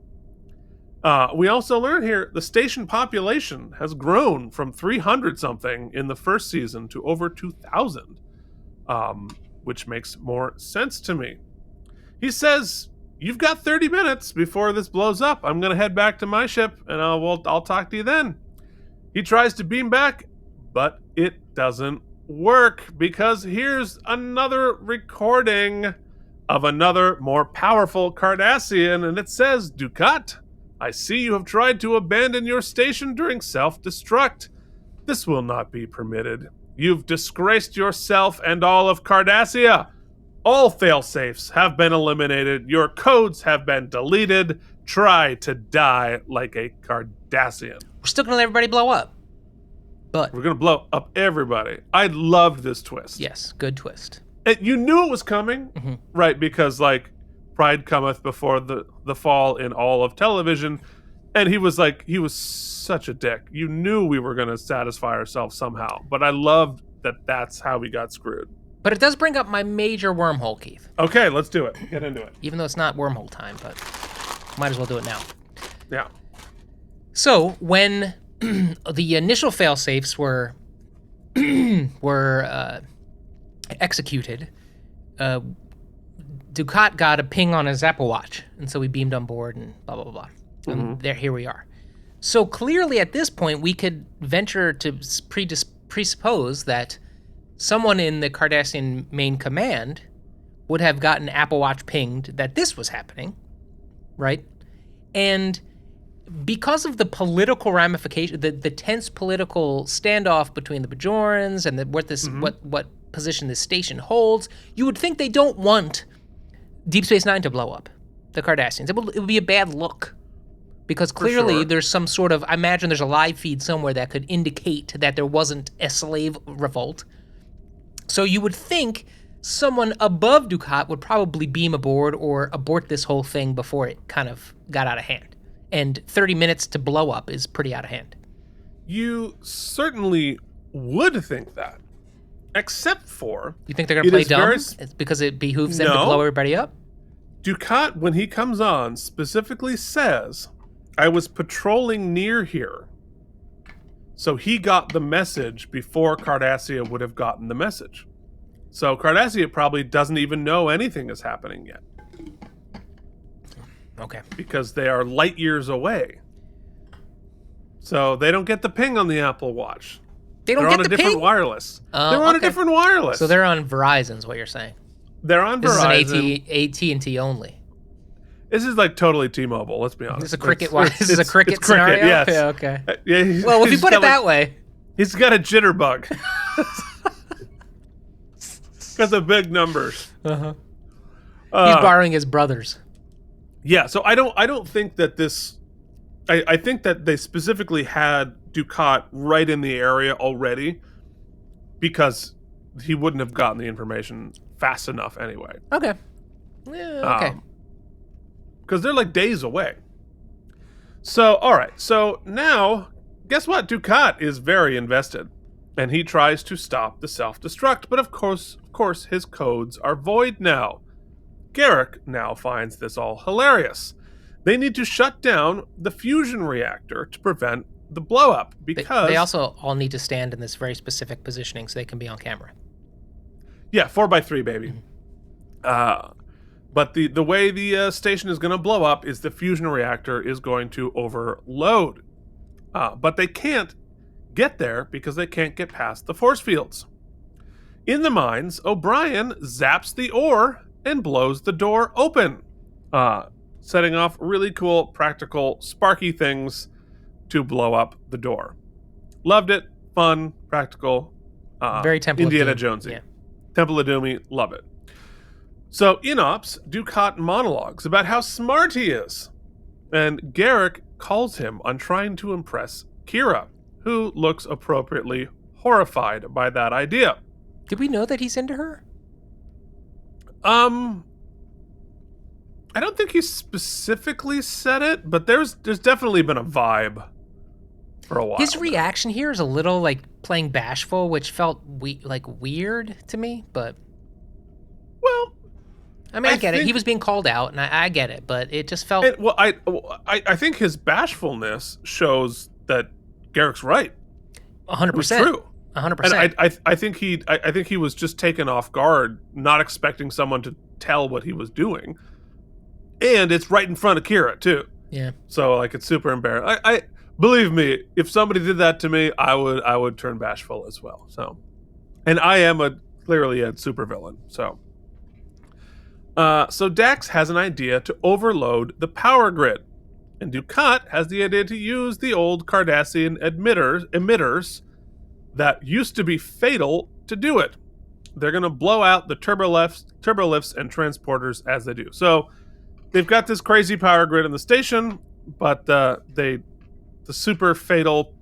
We also learn here the station population has grown from 300 something in the first season to over 2,000, which makes more sense to me. He says, you've got 30 minutes before this blows up. I'm going to head back to my ship and I'll talk to you then. He tries to beam back, but it doesn't work because here's another recording of another more powerful Cardassian, and it says, Dukat, I see you have tried to abandon your station during self-destruct. This will not be permitted. You've disgraced yourself and all of Cardassia. All failsafes have been eliminated. Your codes have been deleted. Try to die like a Cardassian. We're still gonna let everybody blow up. But we're going to blow up everybody. I loved this twist. yes, good twist. And you knew it was coming, right? Because, like, pride cometh before the fall in all of television. And he was such a dick. You knew we were going to satisfy ourselves somehow. But I loved that that's how we got screwed. But it does bring up my major wormhole, Keith. Okay, let's do it. Get into it. Even though it's not wormhole time, but might as well do it now. Yeah. So when the initial failsafes were executed, Dukat got a ping on his Apple Watch, and so we beamed on board and blah, blah, blah. And here we are. So clearly at this point, we could venture to presuppose that someone in the Cardassian main command would have gotten Apple Watch pinged that this was happening, right? And because of the political ramification, the tense political standoff between the Bajorans and what position this station holds, you would think they don't want Deep Space Nine to blow up, the Cardassians. It would be a bad look. Because clearly there's some sort of, I imagine there's a live feed somewhere that could indicate that there wasn't a slave revolt. So you would think someone above Dukat would probably beam aboard or abort this whole thing before it kind of got out of hand. And 30 minutes to blow up is pretty out of hand. You certainly would think that. Except for... You think they're going to play dumb? It's because it behooves them to blow everybody up? Dukat, when he comes on, specifically says, I was patrolling near here. So he got the message before Cardassia would have gotten the message. So Cardassia probably doesn't even know anything is happening yet. Okay. Because they are light years away. So they don't get the ping on the Apple Watch. They're on a different wireless. They're on a different wireless. So they're on Verizon is what you're saying. They're on Verizon. This is AT&T only. This is like totally T-Mobile, let's be honest. This is a cricket This is a cricket scenario? Yes. Okay. Yeah, well, if you put it that way. He's got a jitterbug. Because of big numbers. Uh-huh. He's borrowing his brother's. Yeah, so I don't think that this... I think that they specifically had Dukat right in the area already because he wouldn't have gotten the information fast enough anyway. Okay. Yeah, okay. Because they're like days away. So, all right. So now, guess what? Dukat is very invested. And he tries to stop the self-destruct. But of course, his codes are void now. Garrick now finds this all hilarious. They need to shut down the fusion reactor to prevent the blow-up because... They also all need to stand in this very specific positioning so they can be on camera. Yeah, 4x3, baby. But the way the station is going to blow up is the fusion reactor is going to overload. But they can't get there because they can't get past the force fields. In the mines, O'Brien zaps the ore and blows the door open. Setting off really cool, practical, sparky things to blow up the door. Loved it. Fun, practical. Very Temple Indiana of Doom. Jonesy. Yeah. Temple of Doomy. Love it. So, in Ops, Dukat monologues about how smart he is. And Garrick calls him on trying to impress Kira, who looks appropriately horrified by that idea. Did we know that he's into her? I don't think he specifically said it, but there's definitely been a vibe for a while. His reaction here is a little like playing bashful, which felt weird to me. But well, I mean, I get it. He was being called out, and I get it, but it just felt. I think his bashfulness shows that Garrick's right. 100%. True. 100%. And I think he was just taken off guard, not expecting someone to tell what he was doing. And it's right in front of Kira too. Yeah. So like it's super embarrassing. I believe me, if somebody did that to me, I would turn bashful as well. So, and I am clearly a supervillain. So, so Dax has an idea to overload the power grid, and Dukat has the idea to use the old Cardassian emitters that used to be fatal to do it. They're going to blow out the turbolifts and transporters as they do. So they've got this crazy power grid in the station, but the super fatal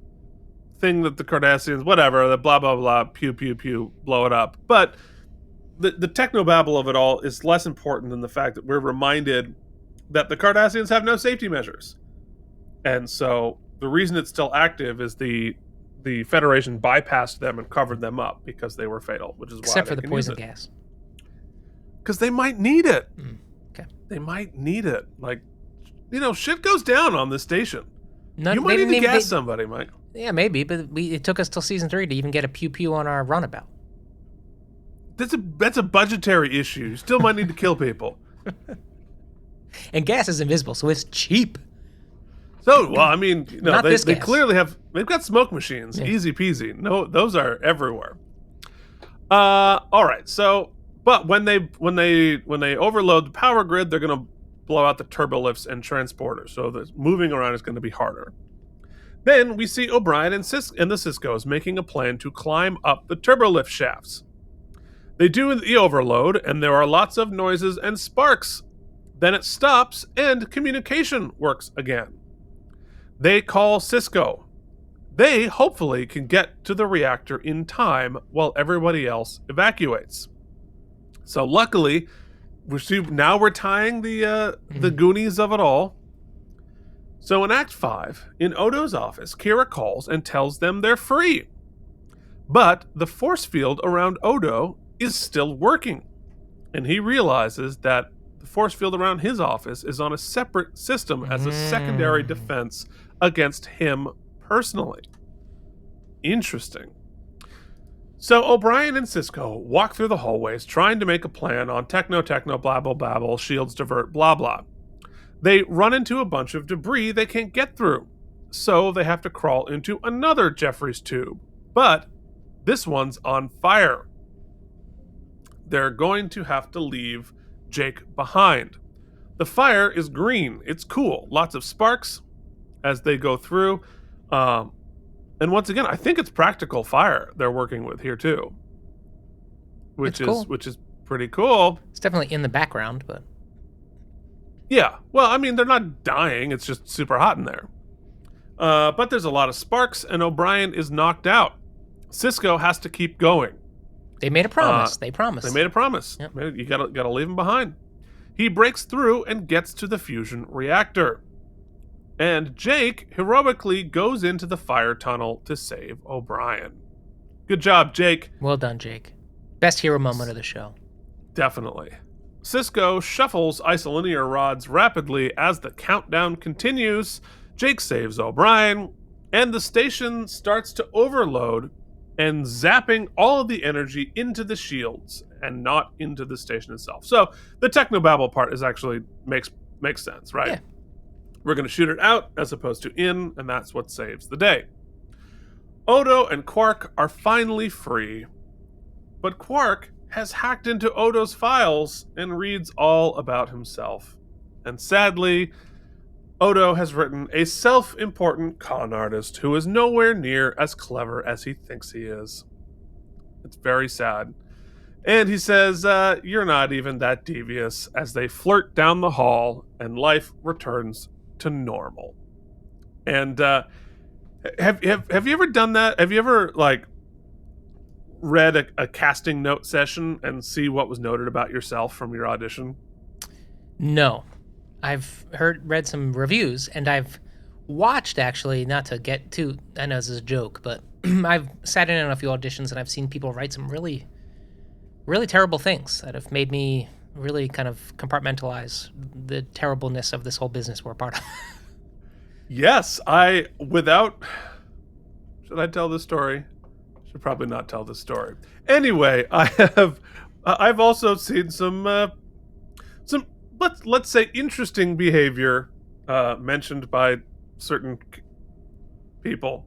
thing that the Cardassians, whatever, the blah, blah, blah, pew, pew, pew, blow it up. But the technobabble of it all is less important than the fact that we're reminded that the Cardassians have no safety measures. And so the reason it's still active is the Federation bypassed them and covered them up because they were fatal, which is why except for the poison gas. Because they might need it. Okay. They might need it. Like, shit goes down on this station. You might need to gas somebody, Mike. Yeah, maybe, but it took us till season 3 to even get a pew-pew on our runabout. That's a budgetary issue. You still might need to kill people. And gas is invisible, so it's cheap. So, well, I mean, they clearly they've got smoke machines. Yeah. Easy peasy. No, those are everywhere. All right. So, but when they overload the power grid, they're going to blow out the turbolifts and transporters. So the moving around is going to be harder. Then we see O'Brien and the Siskos making a plan to climb up the turbolift shafts. They do the overload, and there are lots of noises and sparks. Then it stops, and communication works again. They call Sisko. They hopefully can get to the reactor in time while everybody else evacuates. So luckily, now we're tying the Goonies of it all. So in Act 5, in Odo's office, Kira calls and tells them they're free. But the force field around Odo is still working. And he realizes that the force field around his office is on a separate system as a secondary defense against him personally. Interesting. So O'Brien and Sisko walk through the hallways trying to make a plan on techno, blabble, babble, shields divert, blah, blah. They run into a bunch of debris they can't get through, so they have to crawl into another Jeffries tube. But this one's on fire. They're going to have to leave Jake behind. The fire is green. It's cool. Lots of sparks as they go through. And once again, I think it's practical fire they're working with here too. Which is pretty cool. It's definitely in the background, but yeah. Well, I mean, they're not dying. It's just super hot in there. But there's a lot of sparks, and O'Brien is knocked out. Sisko has to keep going. They made a promise. They promised. They made a promise. Yep. You gotta leave him behind. He breaks through and gets to the fusion reactor. And Jake heroically goes into the fire tunnel to save O'Brien. Good job, Jake. Well done, Jake. Best hero moment of the show. Definitely. Sisko shuffles isolinear rods rapidly as the countdown continues. Jake saves O'Brien, and the station starts to overload and zapping all of the energy into the shields and not into the station itself. So the technobabble part is actually makes sense, right? Yeah. We're going to shoot it out as opposed to in, and that's what saves the day. Odo and Quark are finally free, but Quark has hacked into Odo's files and reads all about himself. And sadly, Odo has written a self-important con artist who is nowhere near as clever as he thinks he is. It's very sad. And he says, you're not even that devious, as they flirt down the hall and life returns to normal. And have you ever done that? Have you ever read a casting note session and see what was noted about yourself from your audition? No. I've read some reviews, and I've watched, actually, not to get too, I know this is a joke, but I've sat in on a few auditions, and I've seen people write some really, really terrible things that have made me really kind of compartmentalize the terribleness of this whole business we're a part of. Yes, should I tell this story? Should probably not tell this story. Anyway, I've also seen some let's say interesting behavior mentioned by certain people.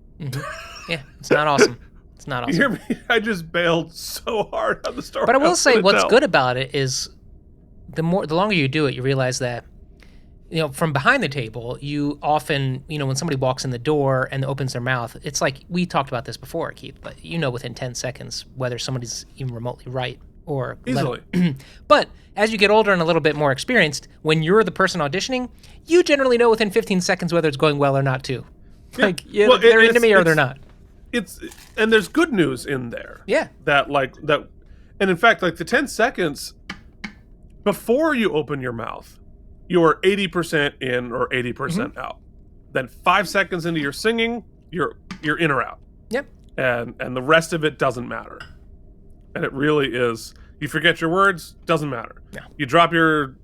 Yeah, it's not awesome. It's not awesome. You hear me? I just bailed so hard on the story. But I will say, what's good about it is the longer you do it, you realize that, from behind the table, you often, when somebody walks in the door and opens their mouth, it's like, we talked about this before, Keith, but within 10 seconds whether somebody's even remotely right or easily. But as you get older and a little bit more experienced, when you're the person auditioning, you generally know within 15 seconds whether it's going well or not too. Yeah. They're into me or they're not. And there's good news in there. Yeah. And in fact, like the 10 seconds before you open your mouth, you're 80% in or 80% out. Then 5 seconds into your singing, you're in or out. Yep. And the rest of it doesn't matter. And it really is. You forget your words, doesn't matter. Yeah. You drop your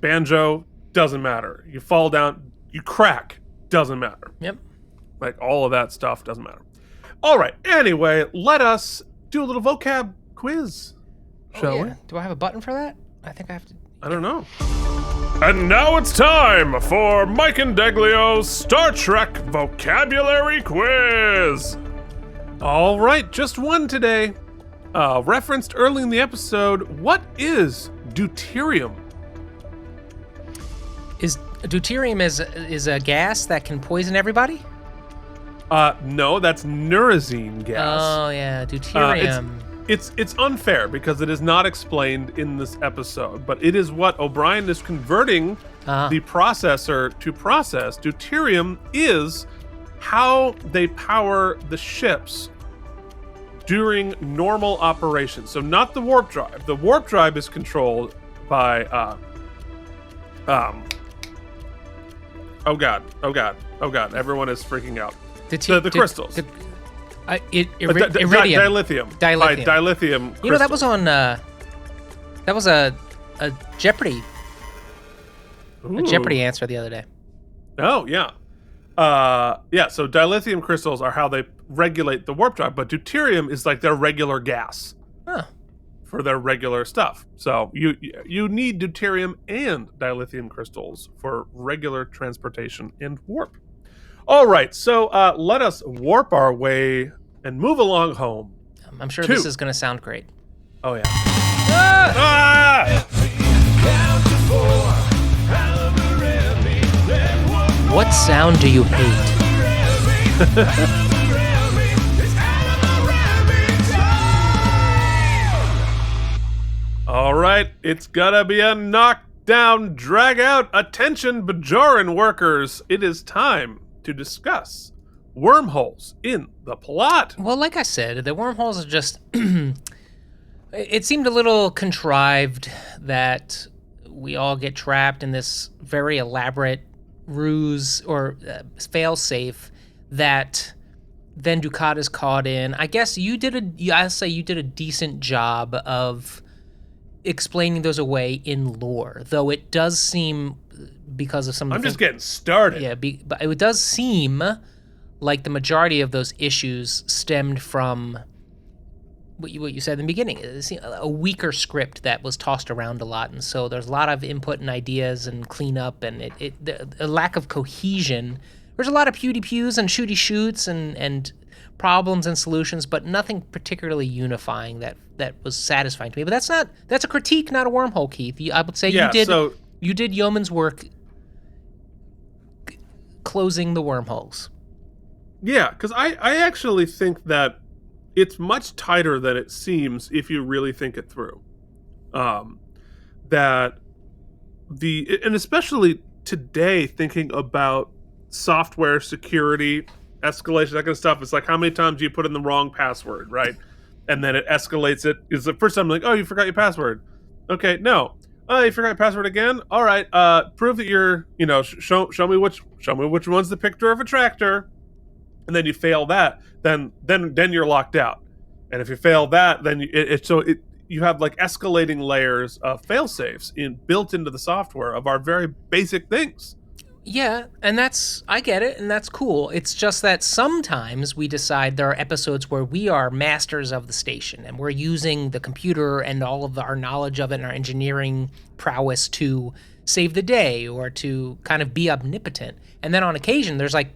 banjo, doesn't matter. You fall down, you crack, doesn't matter. Yep. Like all of that stuff doesn't matter. All right. Anyway, let us do a little vocab quiz, shall we? Do I have a button for that? I think I have to. I don't know. And now it's time for Mike and Deglio's Star Trek Vocabulary Quiz. All right, just one today. Referenced early in the episode, what is deuterium? Deuterium is a gas that can poison everybody? No, that's neurazine gas. Oh yeah, deuterium. It's unfair because it is not explained in this episode, but it is what O'Brien is converting the processor to process. Deuterium is how they power the ships during normal operations. So not the warp drive. The warp drive is controlled by oh god, everyone is freaking out. The crystals. Iridium. Dilithium. Dilithium crystals. That was on that was a Jeopardy. Ooh. A Jeopardy answer the other day. Oh, yeah. So dilithium crystals are how they regulate the warp drive, but deuterium is like their regular gas. Huh. For their regular stuff. So you need deuterium and dilithium crystals for regular transportation and warp. All right, so let us warp our way and move along home. I'm sure this is going to sound great. Oh, yeah. Ah! What sound do you hate? All right, it's gonna be a knockdown, drag out. Attention, Bajoran workers. It is time to discuss wormholes in the plot. Well, like I said, the wormholes are just... It seemed a little contrived that we all get trapped in this very elaborate ruse or fail-safe that then Dukat is caught in. I guess I'll say you did a decent job of explaining those away in lore, though it does seem, because of some of the just getting started. Yeah, but it does seem like the majority of those issues stemmed from what you said in the beginning, a weaker script that was tossed around a lot, and so there's a lot of input and ideas and cleanup, and a lack of cohesion. There's a lot of pews and shooty shoots and problems and solutions, but nothing particularly unifying that was satisfying to me. But that's a critique, not a wormhole, Keith. I would say you did yeoman's work closing the wormholes. Yeah, because I actually think that it's much tighter than it seems if you really think it through. And especially today, thinking about software security, escalation, that kind of stuff, it's like, how many times do you put in the wrong password, right? And then it escalates it. Is the first time like, oh, you forgot your password. Okay, no. Oh, you forgot your password again? All right. Prove that you're, show me which one's the picture of a tractor. And then you fail that, then you're locked out. And if you fail that, then you have like escalating layers of fail safes built into the software of our very basic things. Yeah, and I get it, and that's cool. It's just that sometimes we decide there are episodes where we are masters of the station, and we're using the computer and all of our knowledge of it and our engineering prowess to save the day or to kind of be omnipotent. And then on occasion, there's like,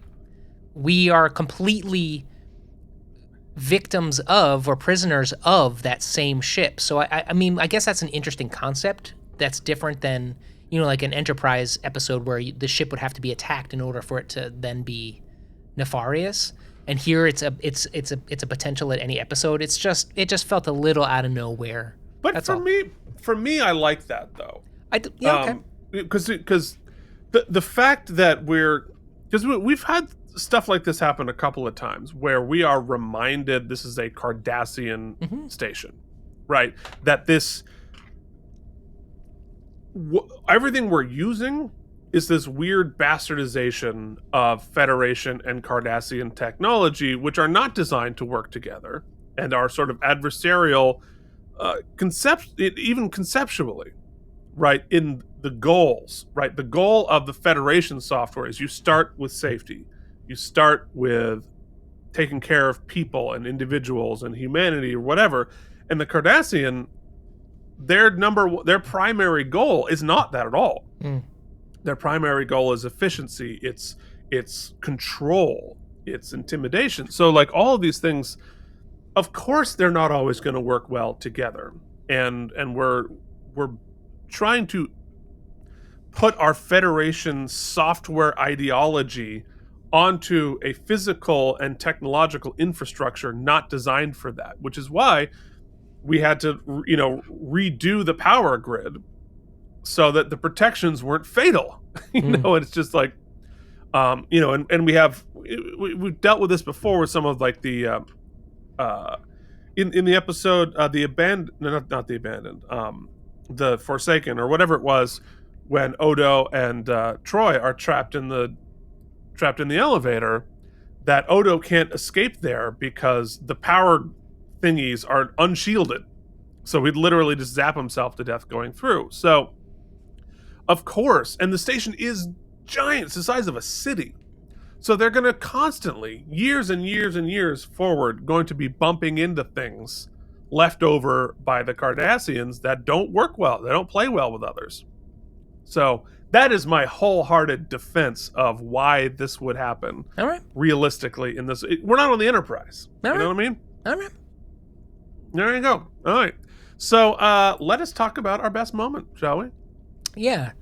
we are completely victims of or prisoners of that same ship. So I mean, I guess that's an interesting concept that's different than, like an Enterprise episode where the ship would have to be attacked in order for it to then be nefarious. And here it's a potential at any episode. It just felt a little out of nowhere. But that's for me, I like that though. Okay. Because the fact that we've had stuff like this happen a couple of times where we are reminded this is a Cardassian station, right? That everything we're using is this weird bastardization of Federation and Cardassian technology, which are not designed to work together and are sort of adversarial, even conceptually, right? In the goals, right? The goal of the Federation software is you start with safety. You start with taking care of people and individuals and humanity or whatever. And the Cardassian, their primary goal is not that at all. Their primary goal is efficiency. It's control. It's intimidation. So like all of these things, of course, they're not always going to work well together. And we're trying to put our Federation software ideology onto a physical and technological infrastructure not designed for that, which is why we had to, redo the power grid so that the protections weren't fatal. And it's just like, and we've dealt with this before with some of like the, in the episode, the Forsaken or whatever it was, when Odo and Troy are trapped in the elevator, that Odo can't escape there because the power thingies are unshielded. So he'd literally just zap himself to death going through. So, of course, and the station is giant. It's the size of a city. So they're going to constantly, years and years and years forward, going to be bumping into things left over by the Cardassians that don't work well. They don't play well with others. So that is my wholehearted defense of why this would happen. All right. Realistically, in this, we're not on the Enterprise. All you know what I mean? All right. There you go. All right. So let us talk about our best moment, shall we? Yeah.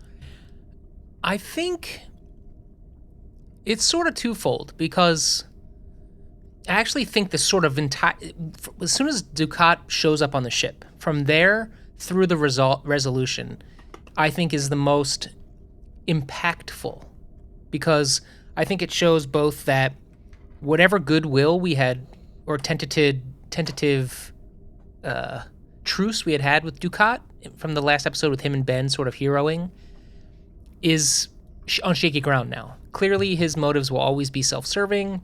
I think it's sort of twofold because I actually think this sort of as soon as Dukat shows up on the ship, from there through the resolution, I think is the most impactful, because I think it shows both that whatever goodwill we had or tentative truce we had with Dukat from the last episode with him and Ben sort of heroing is on shaky ground now. Clearly his motives will always be self-serving.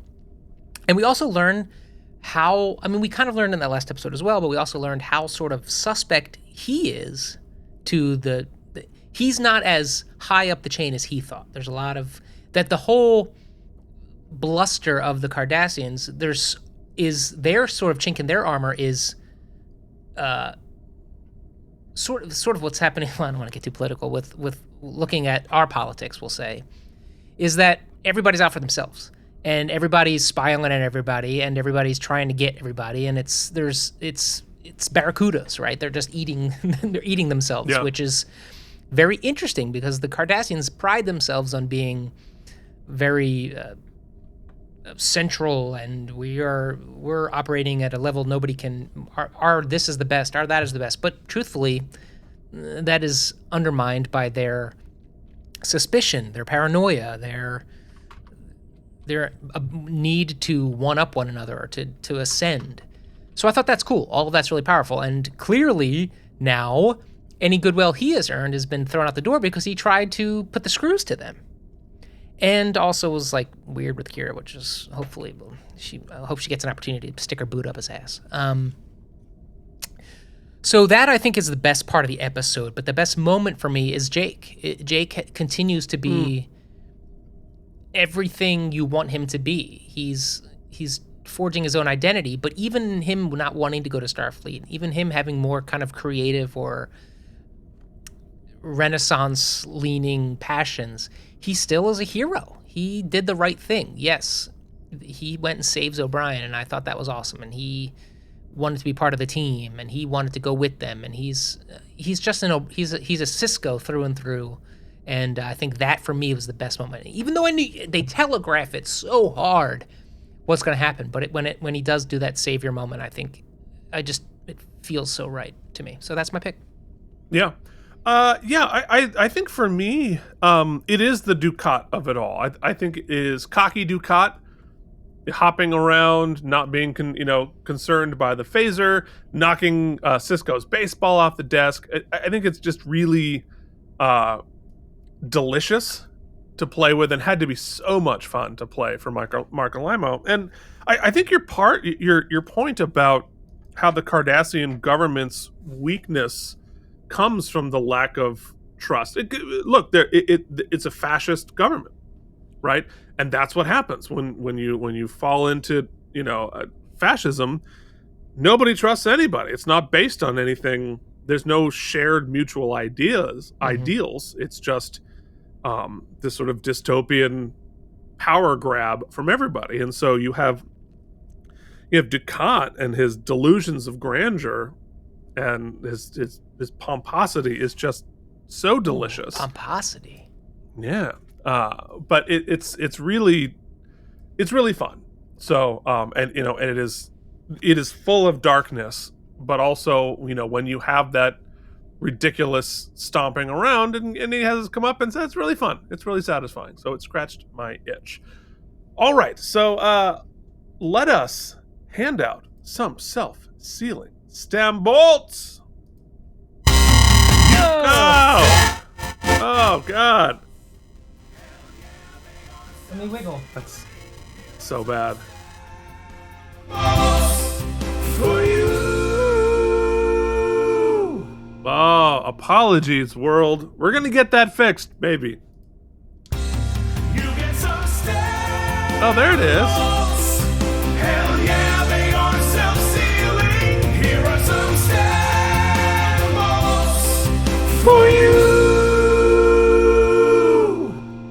And we also learn we kind of learned in that last episode as well, but we also learned how sort of suspect he is to he's not as high up the chain as he thought. There's a lot of that. The whole bluster of the Cardassians, is their sort of chink in their armor is sort of what's happening. Well, I don't want to get too political with looking at our politics, we'll say, is that everybody's out for themselves and everybody's spying on everybody and everybody's trying to get everybody, and it's barracudas, right? They're just eating themselves, yeah. Which is very interesting because the Cardassians pride themselves on being very central, and we're operating at a level nobody can. Our this is the best. Our that is the best. But truthfully, that is undermined by their suspicion, their paranoia, their need to one up one another or to ascend. So I thought that's cool. All of that's really powerful, and clearly now any goodwill he has earned has been thrown out the door because he tried to put the screws to them. And also was like weird with Kira, which is hopefully I hope she gets an opportunity to stick her boot up his ass. So that I think is the best part of the episode, but the best moment for me is Jake. Jake continues to be everything you want him to be. He's forging his own identity, but even him not wanting to go to Starfleet, even him having more kind of creative or Renaissance-leaning passions, he still is a hero. He did the right thing. Yes, he went and saves O'Brien, and I thought that was awesome. And he wanted to be part of the team, and he wanted to go with them. And he's just he's a Cisco through and through. And I think that for me was the best moment. Even though I knew they telegraph it so hard what's going to happen, but when he does do that savior moment, I think it feels so right to me. So that's my pick. Yeah. I think for me, it is the Dukat of it all. I think it is cocky Dukat, hopping around, not being concerned by the phaser, knocking Cisco's baseball off the desk. I think it's just really delicious to play with, and had to be so much fun to play for Mark Alamo. And I think your point about how the Cardassian government's weakness comes from the lack of trust. It's a fascist government, right? And that's what happens when you fall into fascism. Nobody trusts anybody. It's not based on anything. There's no shared mutual ideals. It's just this sort of dystopian power grab from everybody. And so you have Dukat and his delusions of grandeur, and his pomposity is just so delicious. Pomposity. Yeah. But it's really fun. So and it is full of darkness, but also when you have that ridiculous stomping around and he has come up and said it's really fun. It's really satisfying. So it scratched my itch. All right. So let us hand out some self-sealing stem bolts. No! Oh God. Let me wiggle. That's so bad. For you. Oh, apologies, world. We're gonna get that fixed, maybe. You get some stem. Oh, there it is. Hell yeah, they are self-sealing. Here are some stem bolts for you.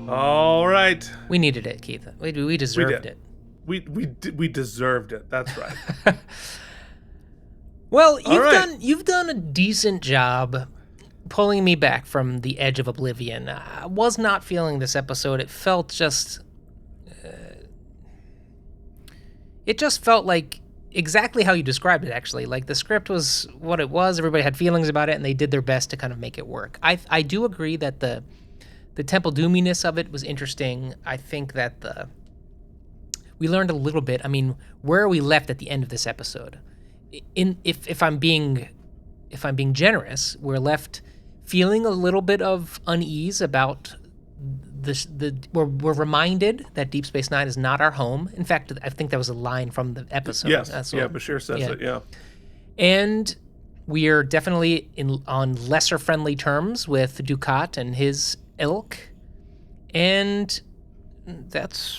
All right. We needed it, Keith. We deserved it. We deserved it. That's right. Well, right. you've done a decent job pulling me back from the edge of oblivion. I was not feeling this episode. It felt just like exactly how you described it, actually. Like, the script was what it was. Everybody had feelings about it, and they did their best to kind of make it work. I do agree that the Temple Doominess of it was interesting. I think that we learned a little bit. I mean, where are we left at the end of this episode? If I'm being generous, we're left feeling a little bit of unease about we're reminded that Deep Space Nine is not our home. In fact, I think that was a line from the episode. Yes. Bashir says it. Yeah. And we are definitely on lesser friendly terms with Dukat and his ilk, and that's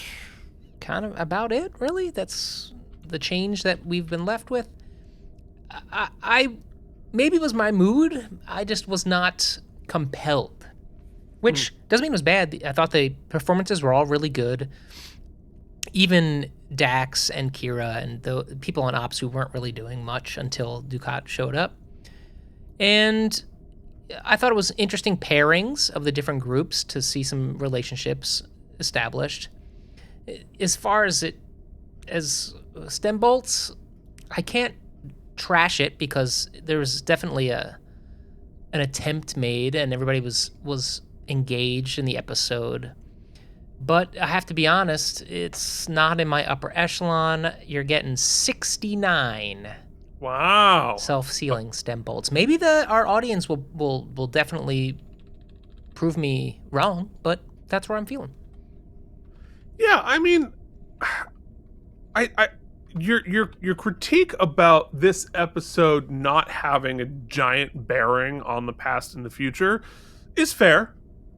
kind of about it, really. That's the change that we've been left with. I maybe it was my mood. I just was not compelled, which doesn't mean it was bad. I thought the performances were all really good. Even Dax and Kira and the people on Ops who weren't really doing much until Dukat showed up. And I thought it was interesting pairings of the different groups to see some relationships established. As far as stem bolts, I can't trash it because there was definitely an attempt made and everybody was engaged in the episode. But I have to be honest, it's not in my upper echelon. You're getting 69 Wow. Self-sealing stem bolts. Maybe our audience will definitely prove me wrong, but that's where I'm feeling. Yeah, I mean, your critique about this episode not having a giant bearing on the past and the future is fair.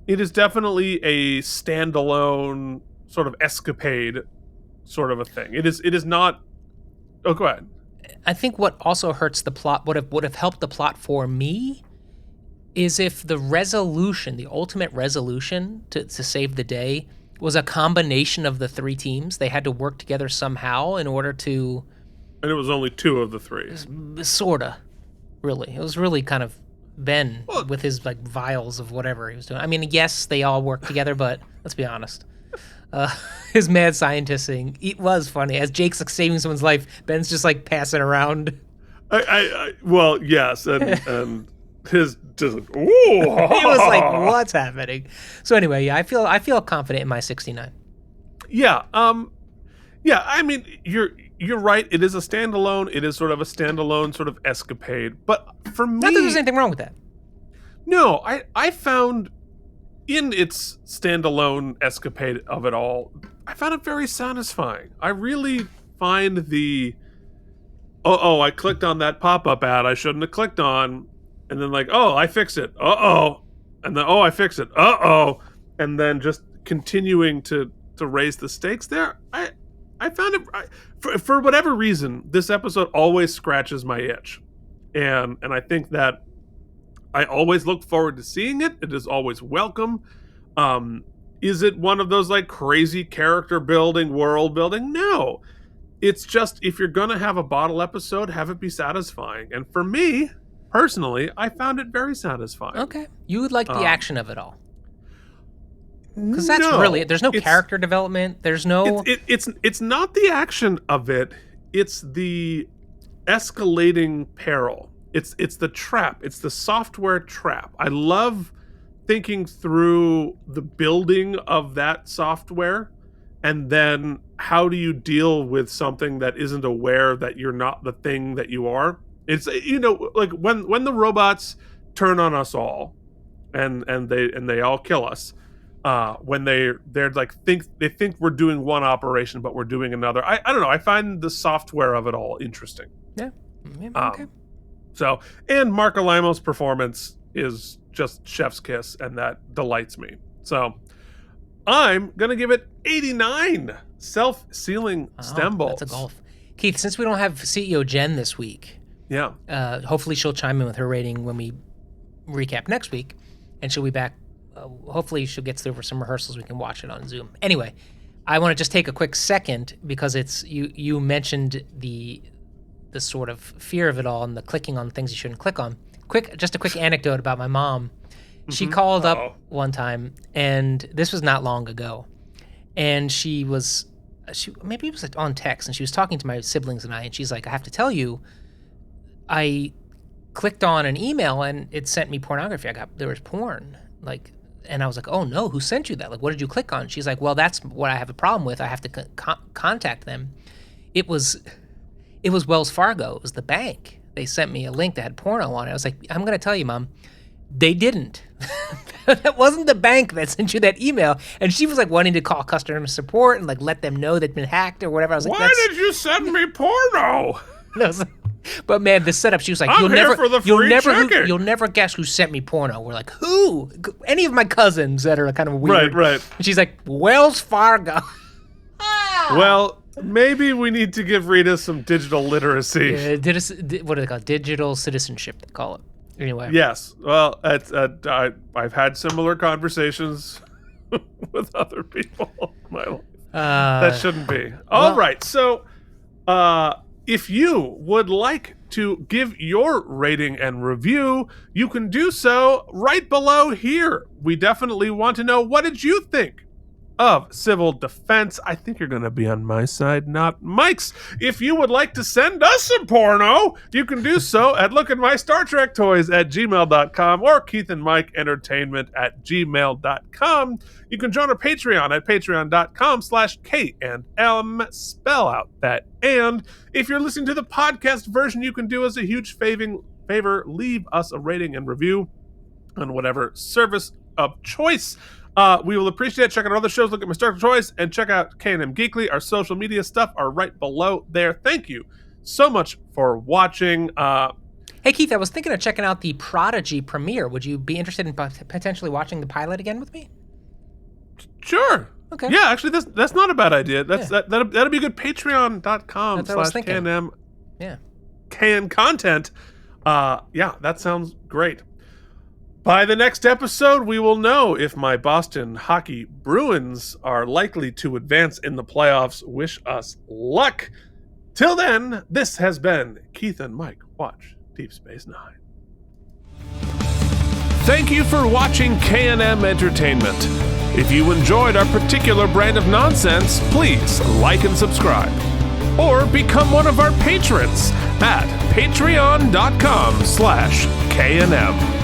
It is definitely a standalone sort of escapade sort of a thing. It is not. Oh, go ahead. I think what also hurts the plot, would have helped the plot for me, is if the resolution, the ultimate resolution to save the day, was a combination of the three teams. They had to work together somehow in order to... And it was only two of the three. Sorta. Really. It was really kind of Ben with his like vials of whatever he was doing. I mean, yes, they all worked together, but let's be honest. His mad scientisting, it was funny. As Jake's like saving someone's life, Ben's just like passing around. Well, yes, and his just like, ooh. He was like, what's happening? So anyway, yeah, I feel confident in my 69. Yeah, I mean, you're right. It is a standalone. It is sort of a standalone sort of escapade. But for me, Not that there's anything wrong with that. No, I found in its standalone escapade of it all, I found it very satisfying. I really find the I clicked on that pop-up ad I shouldn't have clicked on, and then like, oh, I fix it. And then I fix it. And then just continuing to raise the stakes there. I found it for whatever reason, this episode always scratches my itch. And I think that I always look forward to seeing it. It is always welcome. Is it one of those like crazy character building, world building? No. It's just, if you're going to have a bottle episode, have it be satisfying. And for me, personally, I found it very satisfying. Okay. You would like the action of it all. Because that's really it. There's no character development. There's no... It's not the action of it. It's the escalating peril. It's the trap. It's the software trap. I love thinking through the building of that software, and then how do you deal with something that isn't aware that you're not the thing that you are. It's, like when the robots turn on us all, and they all kill us. When they're like they think we're doing one operation, but we're doing another. I don't know. I find the software of it all interesting. Yeah. Okay. So, and Mark Alamo's performance is just chef's kiss, and that delights me. So, I'm gonna give it 89 self-sealing stem bolts. That's a golf. Keith, since we don't have CEO Jen this week, yeah, hopefully she'll chime in with her rating when we recap next week, and she'll be back. Hopefully she'll get through for some rehearsals. We can watch it on Zoom. Anyway, I want to just take a quick second because it's you mentioned the sort of fear of it all and the clicking on things you shouldn't click on. Just a quick anecdote about my mom. She called up one time, and this was not long ago, and she maybe it was on text, and she was talking to my siblings and I, and she's like, I have to tell you, I clicked on an email and it sent me pornography. There was porn, like. And I was like, oh, no, who sent you that? Like, what did you click on? She's like, well, that's what I have a problem with. I have to contact them. It was Wells Fargo. It was the bank. They sent me a link that had porno on it. I was like, I'm going to tell you, Mom, they didn't. That wasn't the bank that sent you that email. And she was like wanting to call customer support and like let them know they'd been hacked or whatever. I was like, why did you send me porno? But man, the setup, she was like, you'll never guess who sent me porno. We're like, who? Any of my cousins that are kind of weird. Right. And she's like, Wells Fargo. Well, maybe we need to give Rita some digital literacy. What do they call it? Digital citizenship, they call it. Anyway. Yes. Well, I've had similar conversations with other people in my life. That shouldn't be. All right. So, if you would like to give your rating and review, you can do so right below here. We definitely want to know, what did you think of Civil Defense. I think you're going to be on my side, not Mike's. If you would like to send us some porno, you can do so at lookatmystartrektoys@gmail.com or Keith and Mike Entertainment at gmail.com. You can join our Patreon at patreon.com/K&M. Spell out that and. If you're listening to the podcast version, you can do us a huge favor, leave us a rating and review on whatever service of choice. We will appreciate it. Check out our other shows, Look at My Star Trek Toys, and check out K&M Geekly. Our social media stuff are right below there. Thank you so much for watching. Hey, Keith, I was thinking of checking out the Prodigy premiere. Would you be interested in potentially watching the pilot again with me? Sure. Okay. Yeah, actually, that's not a bad idea. That'll be a good. Patreon.com/KNM. Yeah. KN content. Yeah, that sounds great. By the next episode, we will know if my Boston Hockey Bruins are likely to advance in the playoffs. Wish us luck. Till then, this has been Keith and Mike Watch Deep Space Nine. Thank you for watching K&M Entertainment. If you enjoyed our particular brand of nonsense, please like and subscribe. Or become one of our patrons at patreon.com/KNM.